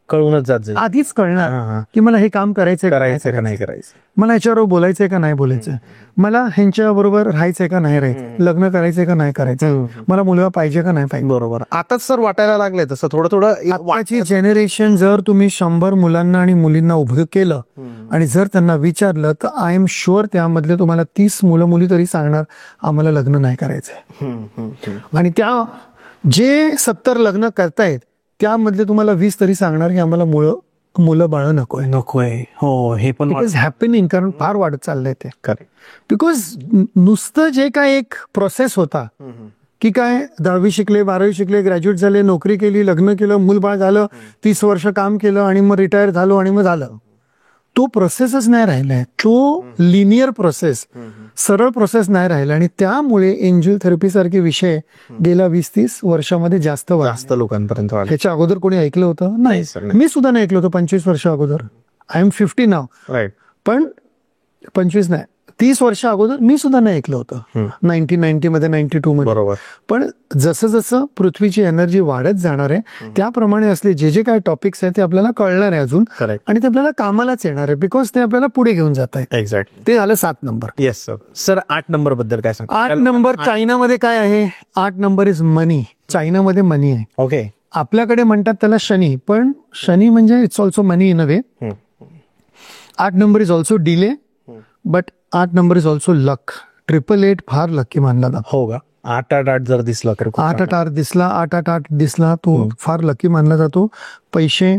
कळूनच जात आधीच कळणार की मला हे काम करायचंय का नाही करायचं, मला ह्याच्याबरोबर बोलायचंय का नाही बोलायचं, मला ह्यांच्या बरोबर राहायचंय का नाही राहायचं, लग्न करायचंय का नाही करायचं, मला मुलगा पाहिजे का नाही पाहिजे. बरोबर. आताच सर वाटायला लागले तसं थोडं थोडं. आताची जनरेशन, जर तुम्ही 100 मुलांना आणि मुलींना उभं केलं आणि जर त्यांना विचारलं तर आय एम शुअर त्यामधले तुम्हाला 30 मुलं मुली तरी सांगणार आम्हाला लग्न नाही करायचंय. आणि त्या जे 70 लग्न करतायत त्यामधले तुम्हाला 20 तरी सांगणार की आम्हाला मुलं बाळ नकोय. हो, हे पण इट इज हॅपनिंग, कारण फार वाढत चाललंय ते. बिकॉज नुसतं जे काय एक प्रोसेस होता की काय 10वी शिकले, 12वी शिकले, ग्रॅज्युएट झाले, नोकरी केली, लग्न केलं, मूलबाळ झालं, 30 वर्ष काम केलं आणि मग रिटायर झालो आणि मग झालं, तो प्रोसेसच नाही राहिलाय. तो लिनियर प्रोसेस, सरळ प्रोसेस नाही राहिला. आणि त्यामुळे एंजल थेरपी सारखे विषय गेल्या 20-30 वर्षामध्ये जास्त लोकांपर्यंत. ह्याच्या अगोदर कोणी ऐकलं होतं? नाही, मी सुद्धा नाही ऐकलं होतं 25 वर्ष अगोदर. आय एम 50 नाव, पण 25 नाही, 30 वर्ष अगोदर मी सुद्धा नाही ऐकलं होतं. 1990 मध्ये, 92 मध्ये. बरोबर. पण जसं जसं पृथ्वीची एनर्जी वाढत जाणार आहे त्याप्रमाणे असले जे जे काय टॉपिक्स आहेत ते आपल्याला कळणार आहे अजून, आणि ते आपल्याला कामालाच येणार आहे, बिकॉज ते आपल्याला पुढे घेऊन जात आहे. एक्झॅक्ट. ते झालं 7 number. Yes sir. Sir 8 number बद्दल काय सांग? 8 नंबर चायनामध्ये काय आहे? 8 नंबर इज मनी. चायनामध्ये मनी आहे. ओके. आपल्याकडे म्हणतात त्याला शनी, पण शनी म्हणजे it's also money in a way. 8 number is also delay, but 8 number is also luck. 888 फार लकी मानला जातो. हो का? 888 जर दिसला तर 888 दिसला, 888 दिसला, तो फार लकी मानला जातो. पैसे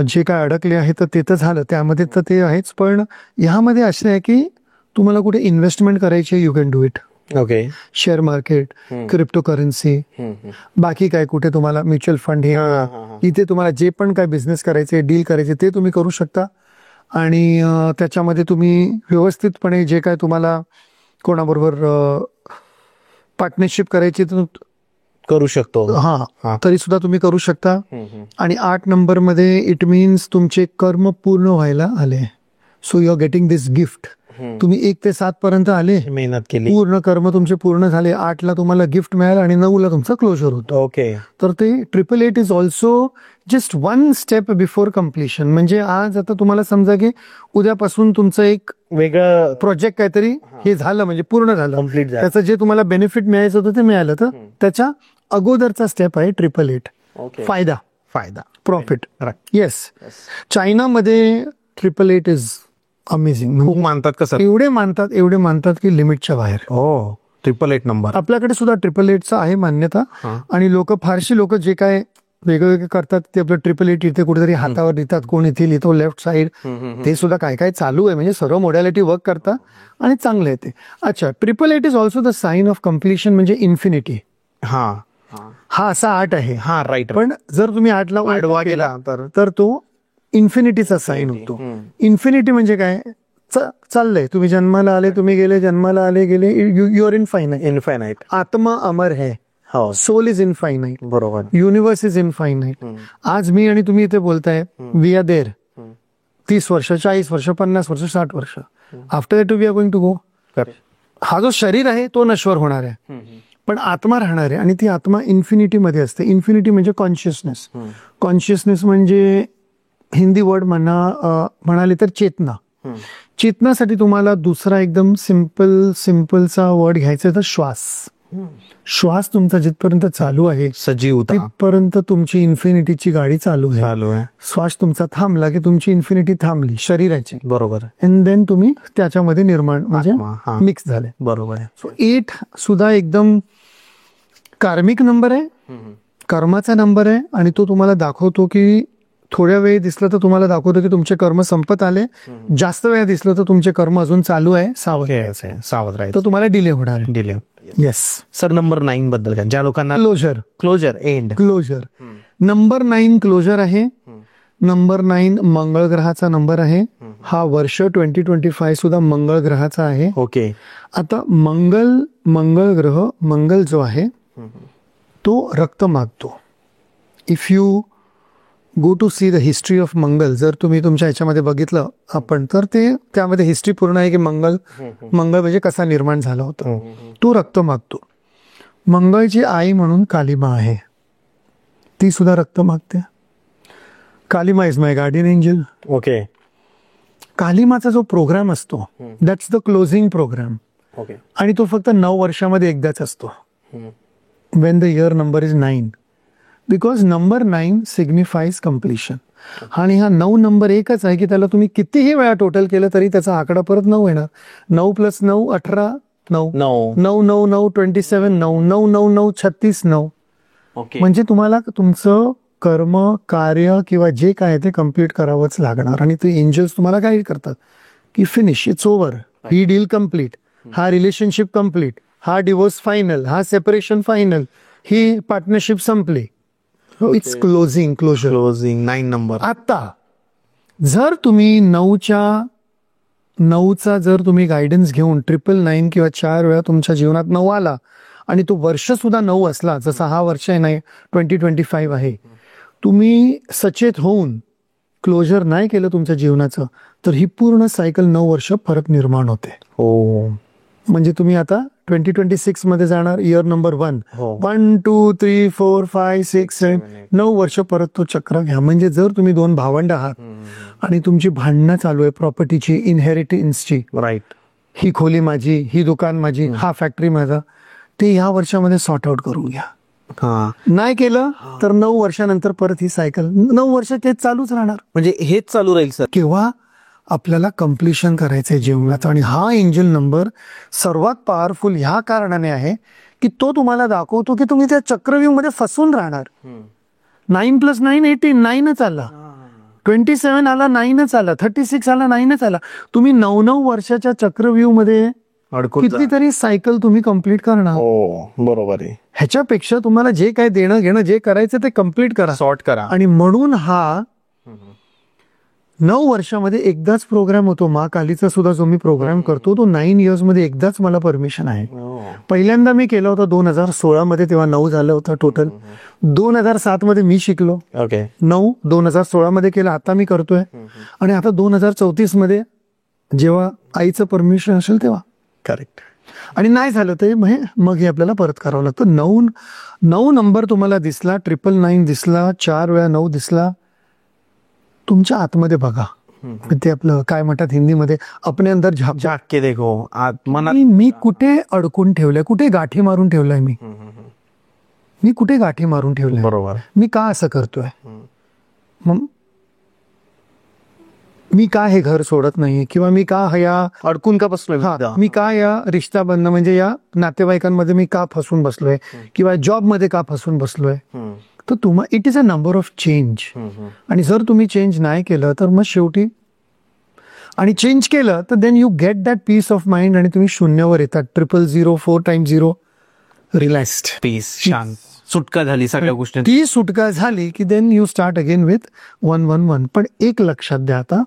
जे काय अडकले आहे तर ते तर झालं, त्यामध्ये तर ते आहेच, पण ह्यामध्ये असं आहे की तुम्हाला कुठे इन्व्हेस्टमेंट करायची, you can do it. Okay. Share market, crypto currency, बाकी काय कुठे तुम्हाला म्युच्युअल फंड, हे इथे तुम्हाला जे पण काय बिझनेस करायचे, डील करायचे ते तुम्ही करू शकता. आणि त्याच्यामध्ये तुम्ही व्यवस्थितपणे जे काय तुम्हाला कोणाबरोबर पार्टनरशिप करायची करू शकतो. हा, तरी सुद्धा तुम्ही करू शकता. आणि 8 नंबर मध्ये इट मीन्स तुमचे कर्म पूर्ण व्हायला आले. So you are getting this gift. तुम्ही 1 ते 7 पर्यंत आले, मेहनत केली, पूर्ण कर्म तुमचे पूर्ण झाले, 8 ला तुम्हाला गिफ्ट मिळालं आणि 9 ला तुमचं क्लोजर होतं. ओके. तर ते 888 is also just 1 step before completion. म्हणजे आज आता तुम्हाला समजा की उद्यापासून तुमचं एक वेगळं प्रोजेक्ट काहीतरी हे झालं, म्हणजे पूर्ण झालं, कम्प्लीट झालं, त्याचं जे तुम्हाला बेनिफिट मिळायचं होतं ते मिळालं, तर त्याच्या अगोदरचा स्टेप आहे 888. फायदा, प्रॉफिट. येस. चायनामध्ये 888 इज अमेझिंग. खूप मानतात का सर? एवढे मानतात की लिमिटच्या बाहेर. हो. 888 नंबर आपल्याकडे सुद्धा 888चा आहे मान्यता. आणि फारशी लोक जे काय वेगवेगळे करतात ते आपलं 888 इथे कुठेतरी हातावर लिहितात, कोण इथे लिहितो लेफ्ट साईड, ते सुद्धा काय काय चालू आहे. म्हणजे सर्व मोडॅलिटी वर्क करता आणि चांगलं आहे ते. अच्छा, 888 is also the sign of completion, म्हणजे इन्फिनिटी. हा असा 8 आहे. हा, राईट. पण जर तुम्ही 8 ला आडवा गेला तर तो इन्फिनिटीचा साइन होतो. इन्फिनिटी म्हणजे काय? चाललंय, तुम्ही जन्माला आले, तुम्ही गेले, जन्माला आले गेले, यू आर इनफायनाइट. आत्मा अमर है. Soul is infinite. बरोबर. Universe is infinite. आज मी आणि तुम्ही इथे बोलताय, वी आर देअर. 30 वर्ष, 40 वर्ष, 50 वर्ष, 60 वर्ष. After that we are going to go. हा जो शरीर आहे तो नश्वर होणार आहे, पण आत्मा राहणार आहे. आणि ती आत्मा इन्फिनिटी मध्ये असते. इन्फिनिटी म्हणजे कॉन्शियसनेस. कॉन्शियसनेस म्हणजे हिंदी वर्ड म्हणाले तर चेतना. चेतनासाठी तुम्हाला दुसरा एकदम सिम्पलचा वर्ड घ्यायचा तर श्वास. श्वास तुमचा जिथपर्यंत चालू आहे सजीवता तिथपर्यंत तुमची इन्फिनिटीची गाडी चालू आहे. चालू आहे. श्वास तुमचा थांबला की तुमची इन्फिनिटी थांबली शरीराची. बरोबर. अँड देन तुम्ही त्याच्यामध्ये निर्माण म्हणजे हा. मिक्स झाले. बरोबर आहे. सो 8 सुद्धा एकदम कार्मिक नंबर आहे, कर्माचा नंबर आहे. आणि तो तुम्हाला दाखवतो की थोड्या वेळ दिसलं तर तुम्हाला दाखवतो की तुमचे कर्म संपत आले, जास्त वेळ दिसलं तर तुमचे कर्म अजून चालू आहे, सावध राहील. तर तुम्हाला डिले होणार आहे. डिले. येस सर नंबर 9 बद्दल काय, ज्या लोकांना क्लोजर एंड नंबर 9 क्लोजर आहे. नंबर 9 मंगळ ग्रहाचा नंबर आहे. हा वर्ष 2025 सुद्धा मंगळ ग्रहाचा आहे. ओके. आता मंगळ ग्रह, मंगल जो आहे तो रक्त मागतो. If you go to see the history of Mangal, जर तुम्ही तुमच्या ह्याच्यामध्ये बघितलं आपण तर ते त्यामध्ये हिस्ट्री पूर्ण आहे की मंगल म्हणजे कसा निर्माण झाला होता. तो रक्त मागतो. मंगळची आई म्हणून कालिमा आहे, ती सुद्धा रक्त मागते. Kalima is my guardian angel. Okay. कालिमाचा जो प्रोग्राम असतो that's the closing program. Okay. आणि तो फक्त 9 वर्षामध्ये एकदाच असतो. When the year number is 9, because number 9 signifies completion. आणि हा 9 नंबर एकच आहे की त्याला तुम्ही कितीही वेळा टोटल केलं तरी त्याचा आकडा परत 9 येणार. 9 + 9 18, 9 9 9 9 27, 9 9 9 9 36, 9. म्हणजे तुम्हाला तुमचं कर्म कार्य किंवा जे काय ते कम्प्लीट करावंच लागणार. आणि ते एंजल्स तुम्हाला काय करतात की finish, it's over, he deal complete, हा रिलेशनशिप कम्प्लीट, हा डिवोर्स फायनल, हा सेपरेशन फायनल, ही पार्टनरशिप संपली. It's closing 9 number. आता जर तुम्ही 9चा जर तुम्ही गायडन्स घेऊन 999 किंवा 4 वेळा तुमच्या जीवनात 9 आला आणि तो वर्ष सुद्धा 9 असला, जसा हा वर्ष आहे नाही 2025 आहे, तुम्ही सचेत होऊन क्लोजर नाही केलं तुमच्या जीवनाचं तर ही पूर्ण सायकल 9 वर्ष परत निर्माण होते. हो. म्हणजे तुम्ही आता 2026 मध्ये जाणार, इयर नंबर 1, 1 2 3 4 5 6 7 9 वर्ष परत तो चक्र घ्या. म्हणजे जर तुम्ही 2 भावंड आहात आणि तुमची भांडणं चालू आहे प्रॉपर्टीची, इनहेरिटन्सची, राईट, ही खोली माझी, ही दुकान माझी, हा फॅक्टरी माझा, ते ह्या वर्षामध्ये सॉर्ट आउट करून घ्या. नाही केलं तर 9 वर्षानंतर परत ही सायकल 9 वर्ष तेच चालूच राहणार. म्हणजे हेच चालू राहील सर. किंवा आपल्याला कम्प्लिशन करायचंय जीवनाचं. आणि हा एंजल नंबर सर्वात पॉवरफुल ह्या कारणाने आहे की तो तुम्हाला दाखवतो की तुम्ही त्या चक्रव्यूह मध्ये फसून राहणार. 9 + 9 18, 9च आला. 27 आला, 9च आला. 36 आला, 9च आला. तुम्ही 9 वर्षाच्या चक्रव्यूह मध्ये कितीतरी सायकल तुम्ही कम्प्लीट करणार. हो बरोबर आहे. ह्याच्यापेक्षा तुम्हाला जे काय देणं घेणं जे करायचं ते कम्प्लीट करा, सॉर्ट करा. आणि म्हणून हा 9 वर्षामध्ये एकदाच प्रोग्राम होतो. मा कालीचा सुद्धा जो मी प्रोग्राम करतो तो 9 इयर्स मध्ये एकदाच मला परमिशन आहे. पहिल्यांदा मी केलं होतं 2016 मध्ये, तेव्हा 9 झालं होतं टोटल. 2007 मध्ये मी शिकलो. 9 2016 मध्ये केलं, आता मी करतोय. आणि आता 2034 मध्ये जेव्हा आईचं परमिशन असेल तेव्हा. करेक्ट. आणि नाही झालं तर मग हे आपल्याला परत करावं लागतं. 9 नंबर तुम्हाला दिसला, 999 दिसला, 4 वेळा 9 दिसला, तुमच्या आतमध्ये बघा. ते आपलं काय म्हणतात हिंदीमध्ये, अपने अंदर झाक के देखो. मी कुठे अडकून ठेवलंय, कुठे गाठी मारून ठेवलंय, मी कुठे गाठी मारून ठेवलंय, बरोबर, मी का असं करतोय, मग मी का हे घर सोडत नाहीये, किंवा मी का या अडकून का बसलोय, मी का या रिश्ता बंद म्हणजे या नातेवाईकांमध्ये मी का फसून बसलोय, किंवा जॉब मध्ये का फसून बसलोय. तर तुम्हाला it is a number of change. आणि जर तुम्ही चेंज नाही केलं तर मग शेवटी, आणि चेंज केलं तर then you get that peace of mind आणि तुम्ही शून्यावर येतात. 000 4 times 0 रिलॅक्स्ड, पीस, शांत, सुटका झाली सगळ्या गोष्टी. ती सुटका झाली की then you start again with 111. पण एक लक्षात द्या, आता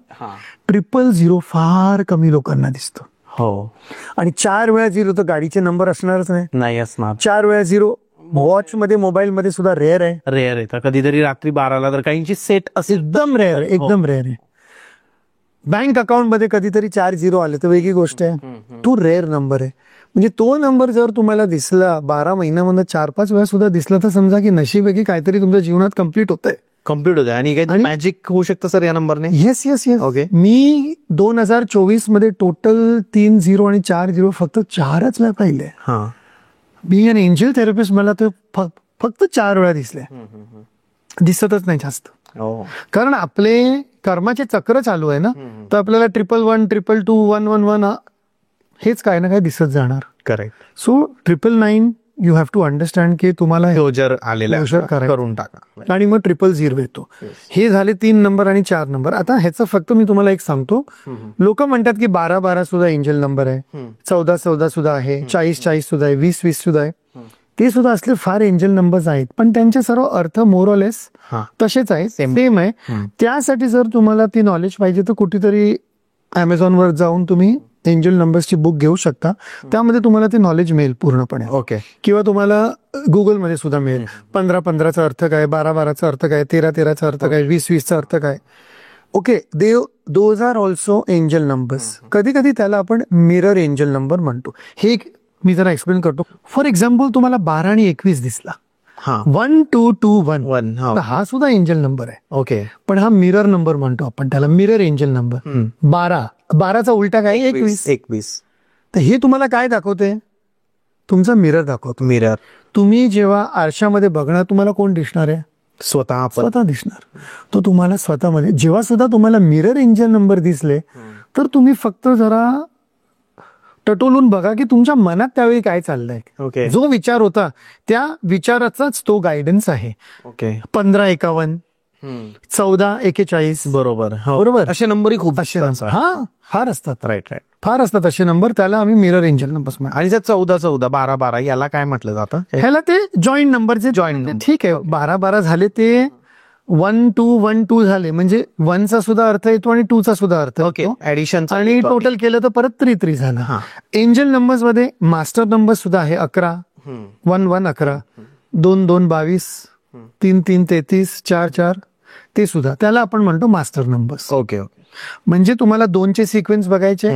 000 फार कमी लोकांना दिसतो. हो. आणि 4 वेळा 0 तर गाडीचे नंबर असणारच नाही असणार. 4 वेळा 0 वॉच मध्ये, मोबाईल मध्ये सुद्धा रेअर आहे. रेअर आहे. तर कधीतरी रात्री 12ला तर काहींची सेट असेल, एकदम रेअर, एकदम रेअर आहे. बँक अकाउंट मध्ये कधीतरी 4 0 आले तर वेगळी गोष्ट आहे. तो रेअर नंबर आहे. म्हणजे तो नंबर जर तुम्हाला दिसला 12 महिन्यामध्ये 4-5 वेळा सुद्धा दिसला तर समजा की नशीब आहे की काहीतरी तुमच्या जीवनात कम्प्लीट होतंय. कम्प्लीट होते आणि काही मॅजिक होऊ शकतं सर या नंबरने. Yes yes yes. ओके. मी 2024 मध्ये टोटल 3 0 आणि 4 0 फक्त 4च वेळा पाहिले. हा. बी एन एंजल थेरपिस्ट मला ते फक्त 4 वेळा दिसले, दिसतच नाही जास्त. कारण आपले कर्माचे चक्र चालू आहे ना, तर आपल्याला 111 222 111 हेच काय ना काय दिसत जाणार. Correct. So 999 you have to understand की तुम्हाला क्लोजर आलेला करून टाका आणि मग 000 येतो. हे झाले 3 नंबर आणि 4 नंबर. आता ह्याचं फक्त मी तुम्हाला एक सांगतो, लोक म्हणतात की 12 सुद्धा एंजल नंबर आहे, 14 सुद्धा आहे, 40 सुद्धा आहे, 20 सुद्धा आहे. ते सुद्धा असले फार एंजल नंबर्स आहेत, पण त्यांचे सर्व अर्थ मोरलेस तसेच आहे, सेम आहे. त्यासाठी जर तुम्हाला ती नॉलेज पाहिजे तर कुठेतरी अमेझॉनवर जाऊन तुम्ही एंजल नंबर्सची बुक घेऊ शकता. त्यामध्ये तुम्हाला ते नॉलेज मिळेल पूर्णपणे. ओके. किंवा तुम्हाला गुगलमध्ये सुद्धा मिळेल. 15-15चा अर्थ काय, 12-12चा अर्थ काय, 13-13चा अर्थ काय, 20-20चा अर्थ काय. Okay. Those are also angel numbers. कधी कधी त्याला आपण मिरर एंजल नंबर म्हणतो. हे मी जरा एक्सप्लेन करतो. फॉर एक्झाम्पल तुम्हाला 12 आणि 21 दिसला, 1221, हा सुद्धा एंजल नंबर आहे. ओके. पण हा मिरर नंबर म्हणतो आपण त्याला, मिरर एंजल नंबर. 12चा उलटा काय, 21. तर हे तुम्हाला काय दाखवते, तुमचा मिरर दाखवतो. मिरर. तुम्ही जेव्हा आरशामध्ये बघणार तुम्हाला कोण दिसणार आहे, स्वतः दिसणार. तो तुम्हाला स्वतःमध्ये जेव्हा सुद्धा तुम्हाला मिरर एंजल नंबर दिसले तर तुम्ही फक्त जरा टटोलून बघा की तुमच्या मनात त्यावेळी काय चाललंय. ओके. जो विचार होता त्या विचाराचाच तो गायडन्स आहे. ओके. 1551, 1441. बरोबर. बरोबर. असे नंबरही खूप असे फार असतात. राईट. फार असतात असे नंबर. त्याला आम्ही मिरर एंजल नंबर्स म्हणतो. आणि त्या 14 12 याला काय म्हटलं जातं, ह्याला ते जॉईंट नंबरचे जॉईंट. ठीक आहे. 12 झाले ते 1212 झाले, म्हणजे 1चा सुद्धा अर्थ येतो आणि 2चा सुद्धा अर्थ. ओके. ऍडिशन आणि टोटल केलं तर परत 3 झालं. एंजल नंबर्स मध्ये मास्टर नंबर सुद्धा आहे. 11, 1 11, 2 2 22, 3 3 33, 4 4, ते सुद्धा त्याला आपण म्हणतो मास्टर नंबर्स. ओके. म्हणजे तुम्हाला 2चे सिक्वेन्स बघायचे,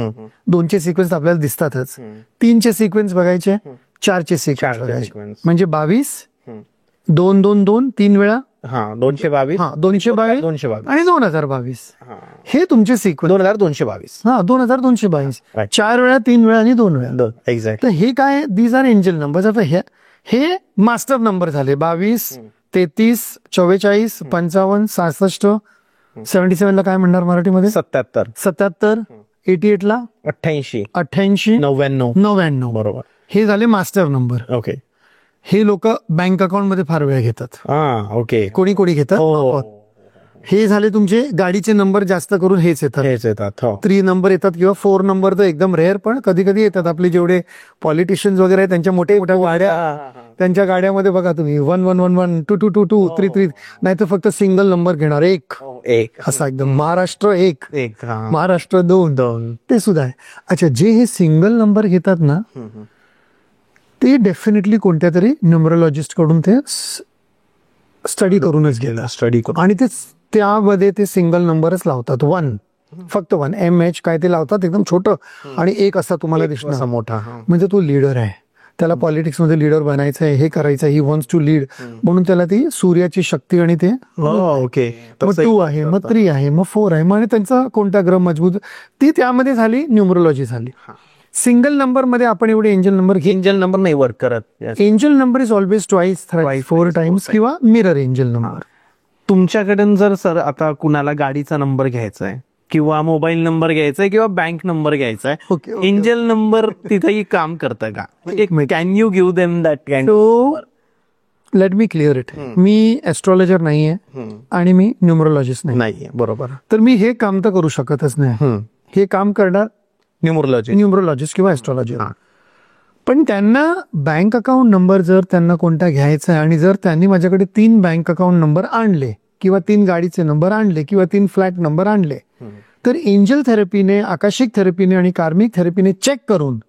2चे सिक्वेन्स आपल्याला दिसतातच. 3चे सिक्वेन्स बघायचे, 4चे सिक्वेन्स बघायचे. म्हणजे 22, 2 2 2 3 वेळा, 222, 222 आणि 2022. हे तुमचे सिक्वेन्स. 2222. 2222. 4 वेळा, 3 वेळा आणि 2 वेळा. एक्झॅक्ट. तर हे काय, दीज आर एंजल नंबर्स. आता हे मास्टर नंबर झाले. 22, 33, 44, 55, 66, 77 ला काय म्हणणार मराठीमध्ये, 77, 88 ला 88, 88, 99. बरोबर. हे झाले मास्टर नंबर. ओके. हे लोक बँक अकाउंट मध्ये फार वेळ घेतात. ओके. कोणी घेतात. हे झाले तुमचे गाडीचे नंबर. जास्त करून हेच येतात. 3 नंबर येतात किंवा 4 नंबर तर एकदम रेअर, पण कधी कधी येतात. आपले जेवढे पॉलिटिशियन्स वगैरे आहेत त्यांच्या मोठ्या मोठ्या गाड्या, त्यांच्या गाड्यामध्ये बघा तुम्ही 1111, 2222, 33, नाही तर फक्त सिंगल नंबर घेणार, एक असा एकदम. महाराष्ट्र 1, महाराष्ट्र 2, ते सुद्धा आहे. अच्छा, जे हे सिंगल नंबर घेतात ना, ते डेफिनेटली कोणत्या तरी न्यूमरोलॉजिस्ट कडून ते स्टडी करूनच गेला. आणि ते त्यामध्ये ते सिंगल नंबरच लावतात. 1, फक्त 1, MH काय ते लावतात, एकदम छोटं. आणि 1 असा तुम्हाला दिसणार मोठा, म्हणजे तो लीडर आहे. त्याला पॉलिटिक्स मध्ये लीडर बनायचं आहे, हे करायचं आहे, ही वॉन्ट्स टू लीड, म्हणून त्याला ती सूर्याची शक्ती आणि ते. ओके. मग 2 आहे, मग 3 आहे, मग 4 आहे, मग त्यांचा कोणता ग्रह मजबूत, ती त्यामध्ये झाली न्यूमरोलॉजी झाली. सिंगल नंबर मध्ये आपण एवढे एंजल नंबर नाही वर्क करत. Angel number is always twice, 4 times किंवा मिरर एंजल नंबर. तुमच्याकडून जर सर आता कुणाला गाडीचा नंबर घ्यायचा आहे किंवा मोबाईल नंबर घ्यायचा आहे किंवा बँक नंबर घ्यायचा आहे, एंजल नंबर तिथेही काम करतं का? Can you give them that kind? Let me clear it. मी ऍस्ट्रॉलॉजर नाहीये आणि मी न्यूमरोलॉजिस्ट नाहीये. बरोबर. तर मी हे काम तर करू शकतच नाही. हे काम करणार न्यूमरोलॉजिस्ट किंवा ऍस्ट्रॉलॉजर. पण त्यांना बँक अकाउंट नंबर जर त्यांना कोणता घ्यायचा आहे आणि जर त्यांनी माझ्याकडे 3 बँक अकाउंट नंबर आणले किंवा 3 गाडीचे नंबर आणले किंवा 3 फ्लॅट नंबर आणले, तर एंजल थेरपीने, आकाशिक थेरपीने आणि कार्मिक थेरपीने चेक करून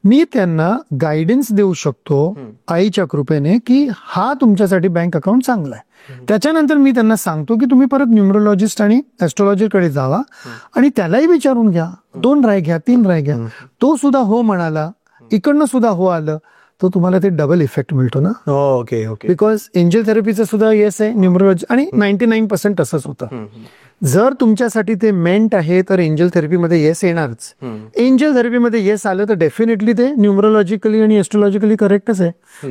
मी त्यांना गायडन्स देऊ शकतो आईच्या कृपेने की हा तुमच्यासाठी बँक अकाउंट चांगला आहे. त्याच्यानंतर मी त्यांना सांगतो की तुम्ही परत न्यूमरोलॉजिस्ट आणि ऍस्ट्रॉलॉजरकडे जावा आणि त्यालाही विचारून घ्या, 2 राय घ्या, 3 राय घ्या. तो सुद्धा हो म्हणाला, इकडनं सुद्धा हो आलं, तर तुम्हाला ते डबल इफेक्ट मिळतो ना. Okay okay. बिकॉज एंजल थेरपीचं सुद्धा येस आहे, न्यूमरोलॉजी, आणि 99% तसंच होतं. जर तुमच्यासाठी ते मेंट आहे तर एंजल थेरपीमध्ये येस येणारच. एंजल थेरपीमध्ये येस आलं तर डेफिनेटली ते न्यूमरोलॉजिकली आणि एस्ट्रोलॉजिकली करेक्टच आहे.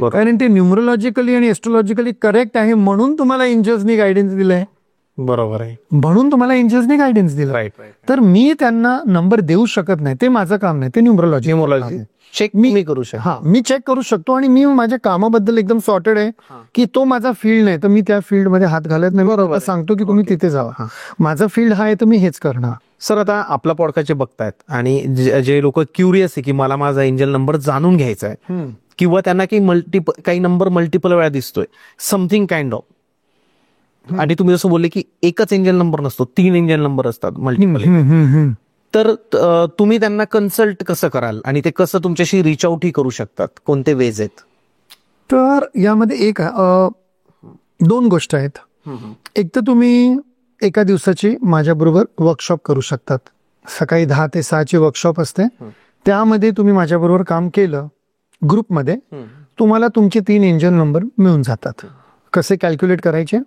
कारण ते न्यूमरोलॉजिकली आणि एस्ट्रोलॉजिकली करेक्ट आहे म्हणून तुम्हाला एंजल्सनी गायडन्स दिलंय. बरोबर आहे. म्हणून तुम्हाला एंजल्सनी गायडन्स दिलं. तर मी त्यांना नंबर देऊ शकत नाही, ते माझं काम नाही, ते न्यूमरोलॉजी चेक मी करू शकतो. हा, मी चेक करू शकतो आणि मी माझ्या कामाबद्दल एकदम सॉर्टेड आहे की तो माझा फील्ड नाही तर मी त्या फील्डमध्ये हात घालत नाही. बरोबर, सांगतो की तुम्ही तिथे जावा. माझा फील्ड हा आहे तर मी हेच करणार. सर, आता आपला पॉडकास्ट जे बघतायत आणि जे लोक क्युरियस आहे की मला माझा एंजल नंबर जाणून घ्यायचा आहे, किंवा त्यांना काही नंबर मल्टिपल वेळा दिसतोय, समथिंग काइंड ऑफ, आणि तुम्ही जसं बोलले की एकच एंजल नंबर नसतो, 3 एंजल नंबर असतात मल्टिपल, तर तुम्ही त्यांना कन्सल्ट कसं कराल आणि ते कसं तुमच्याशी रिच आउटही करू शकतात, कोणते वेज आहेत? तर यामध्ये एक 2 गोष्ट आहेत. एक तर तुम्ही एका दिवसाची माझ्याबरोबर वर्कशॉप करू शकतात. सकाळी 10 ते 6 वर्कशॉप असते. त्यामध्ये तुम्ही माझ्याबरोबर काम केलं ग्रुपमध्ये, तुम्हाला तुमचे 3 एंजल नंबर मिळून जातात. कसे कॅल्क्युलेट करायचे,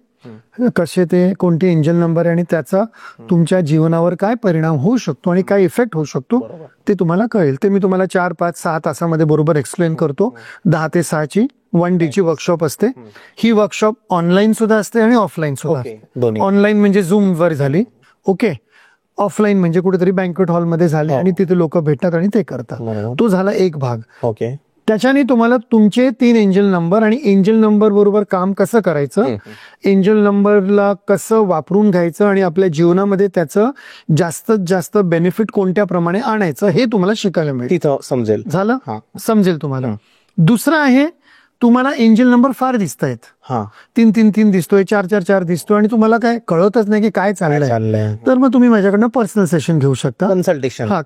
कसे ते कोणते एंजल नंबर आहे आणि त्याचा तुमच्या जीवनावर काय परिणाम होऊ शकतो आणि काय इफेक्ट होऊ शकतो ते तुम्हाला कळेल. ते मी तुम्हाला 4, 5, 6 तासामध्ये बरोबर एक्सप्लेन करतो. 10 ते 6 1 डेची वर्कशॉप असते. ही वर्कशॉप ऑनलाईन सुद्धा असते आणि ऑफलाईन सुद्धा. ऑनलाईन म्हणजे झूम वर झाली, ओके. ऑफलाईन म्हणजे कुठेतरी बँक्वेट हॉलमध्ये झाले आणि तिथे लोक भेटतात आणि ते करतात. तो झाला एक भाग. ओके. त्याच्याने तुम्हाला तुमचे 3 एंजल नंबर आणि एंजल नंबर बरोबर काम कसं करायचं, एंजल नंबरला कसं वापरून घ्यायचं आणि आपल्या जीवनामध्ये त्याचं जास्तीत जास्त बेनिफिट कोणत्या प्रमाणे आणायचं हे तुम्हाला शिकायला मिळेल. तिथं समजेल. झालं, समजेल तुम्हाला. दुसरं आहे, तुम्हाला एंजल नंबर फार दिसत आहेत. 3 दिसतोय, 4 दिसतोय आणि तुम्हाला काय कळतच नाही की काय चाललंय, तर मग तुम्ही माझ्याकडनं पर्सनल सेशन घेऊ शकता.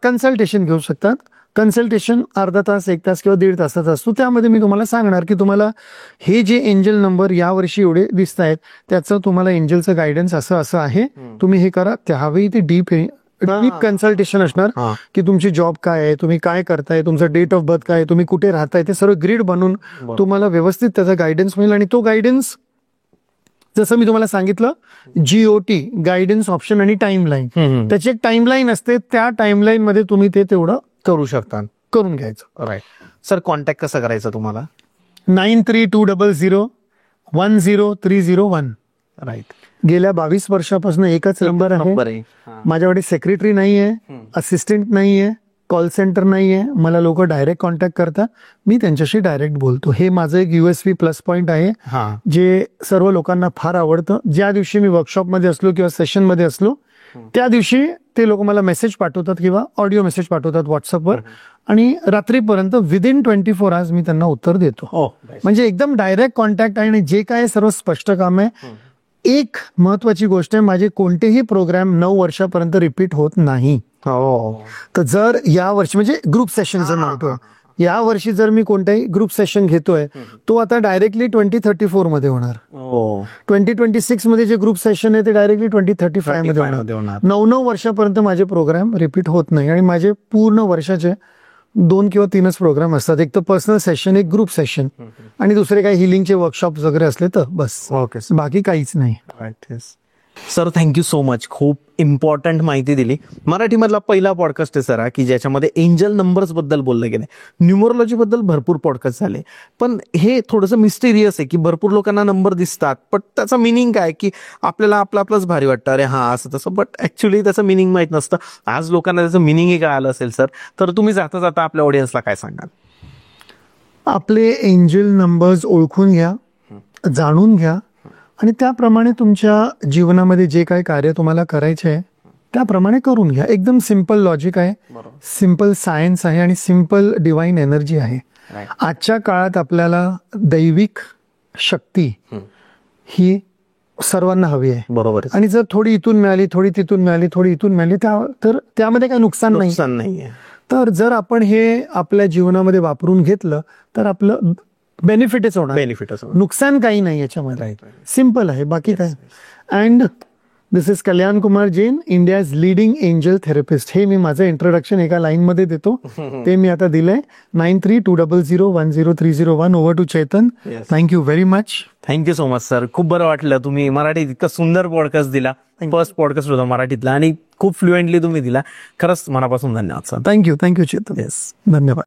कन्सल्टेशन घेऊ शकतात. कन्सल्टेशन अर्धा तास, 1 तास किंवा 1.5 तासाचा असतो. त्यामध्ये मी तुम्हाला सांगणार की तुम्हाला हे जे एंजल नंबर यावर्षी एवढे दिसत आहेत त्याचं तुम्हाला एंजलचं गायडन्स असं असं आहे, तुम्ही हे करा. त्यावेळी ते डीप कन्सल्टेशन असणार की तुमची जॉब काय आहे, तुम्ही काय करताय, तुमचं डेट ऑफ बर्थ काय आहे, तुम्ही कुठे राहताय, ते सर्व ग्रीड बनवून तुम्हाला व्यवस्थित त्याचा गायडन्स मिळेल. आणि तो गायडन्स जसं मी तुम्हाला सांगितलं, GOT गायडन्स ऑप्शन आणि टाइमलाईन, त्याची एक टाइमलाईन असते. त्या टाइमलाईन मध्ये तुम्ही ते तेवढं करू शकता, करून घ्यायचं. राईट. सर, कॉन्टॅक्ट कसं करायचं तुम्हाला? 9320010301. राईट. गेल्या 22 वर्षापासून एकच नंबर आहे. माझ्याकडे सेक्रेटरी नाहीये, असिस्टंट नाहीये, कॉल सेंटर नाहीये. मला लोक डायरेक्ट कॉन्टॅक्ट करतात, मी त्यांच्याशी डायरेक्ट बोलतो. हे माझं एक USP प्लस पॉइंट आहे जे सर्व लोकांना फार आवडतं. ज्या दिवशी मी वर्कशॉपमध्ये असलो किंवा सेशनमध्ये असलो त्या दिवशी ते लोक मला मेसेज पाठवतात किंवा ऑडिओ मेसेज पाठवतात व्हॉट्सअपवर, आणि रात्रीपर्यंत विदिन 24 आवर्स मी त्यांना उत्तर देतो. म्हणजे एकदम डायरेक्ट कॉन्टॅक्ट आहे आणि जे काय सर्व स्पष्ट काम आहे. एक महत्वाची गोष्ट आहे, माझे कोणतेही प्रोग्राम 9 वर्षापर्यंत रिपीट होत नाही. तर जर या वर्षी म्हणजे ग्रुप सेशन जर म्हणतो, या वर्षी जर मी कोणताही ग्रुप सेशन घेतोय तो आता डायरेक्टली 2034 मध्ये होणार. 2026 मध्ये जे ग्रुप सेशन आहे ते डायरेक्टली 2035 मध्ये होणार. 9 वर्षापर्यंत माझे प्रोग्राम रिपीट होत नाही आणि माझे पूर्ण वर्षाचे 2 किंवा 3च प्रोग्राम असतात. एक तर पर्सनल सेशन, एक ग्रुप सेशन, आणि दुसरे काही हिलिंगचे वर्कशॉप वगैरे असले तर बस. बाकी काहीच नाही. Sir, thank you so much. खूप इम्पॉर्टंट माहिती दिली. मराठीमधला पहिला पॉडकास्ट आहे सर की ज्याच्यामध्ये एंजल नंबर्स बद्दल बोललं गेलं. न्यूमरोलॉजी बद्दल भरपूर पॉडकास्ट झाले, पण हे थोडंसं मिस्टेरियस आहे की भरपूर लोकांना नंबर दिसतात, पण त्याचं मिनिंग काय की आपल्याला आपलंच भारी वाटतं, अरे हा असं तसं, बट ऍक्च्युली त्याचं मिनिंग माहित नसतं. आज लोकांना त्याचं मिनिंगही काय आलं असेल सर, तर तुम्ही जाता जाता आपल्या ऑडियन्सला काय सांगाल? आपले एंजल नंबर्स ओळखून घ्या, जाणून घ्या आणि त्याप्रमाणे तुमच्या जीवनामध्ये जे काही कार्य तुम्हाला करायचे आहे त्याप्रमाणे करून घ्या. एकदम सिंपल लॉजिक आहे, सिंपल सायन्स आहे आणि सिंपल डिवाइन एनर्जी आहे. आजच्या काळात आपल्याला दैविक शक्ती ही सर्वांना हवी आहे. बरोबर. आणि जर थोडी इथून मिळाली, थोडी तिथून मिळाली, थोडी इथून मिळाली, तर त्यामध्ये काही नुकसान नाही. तर जर आपण हे आपल्या जीवनामध्ये वापरून घेतलं तर आपलं बेनिफिटच होणार, नुकसान काही नाही याच्यामध्ये. सिंपल आहे, बाकी काय. And this is Kalyan Kumar Jain, India's leading angel therapist. हे मी माझं इंट्रोडक्शन एका लाईन मध्ये देतो, ते मी आता दिलंय. 9320010301. Over to Chetan. Thank you very much. Thank you so much sir. खूप बरं वाटलं, तुम्ही मराठीत इतका सुंदर पॉडकास्ट दिला. फर्स्ट पॉडकास्ट होता मराठीतला आणि खूप फ्लुएंटली तुम्ही दिला. खरंच मनापासून धन्यवाद सर. थँक्यू चेतन. येस, धन्यवाद.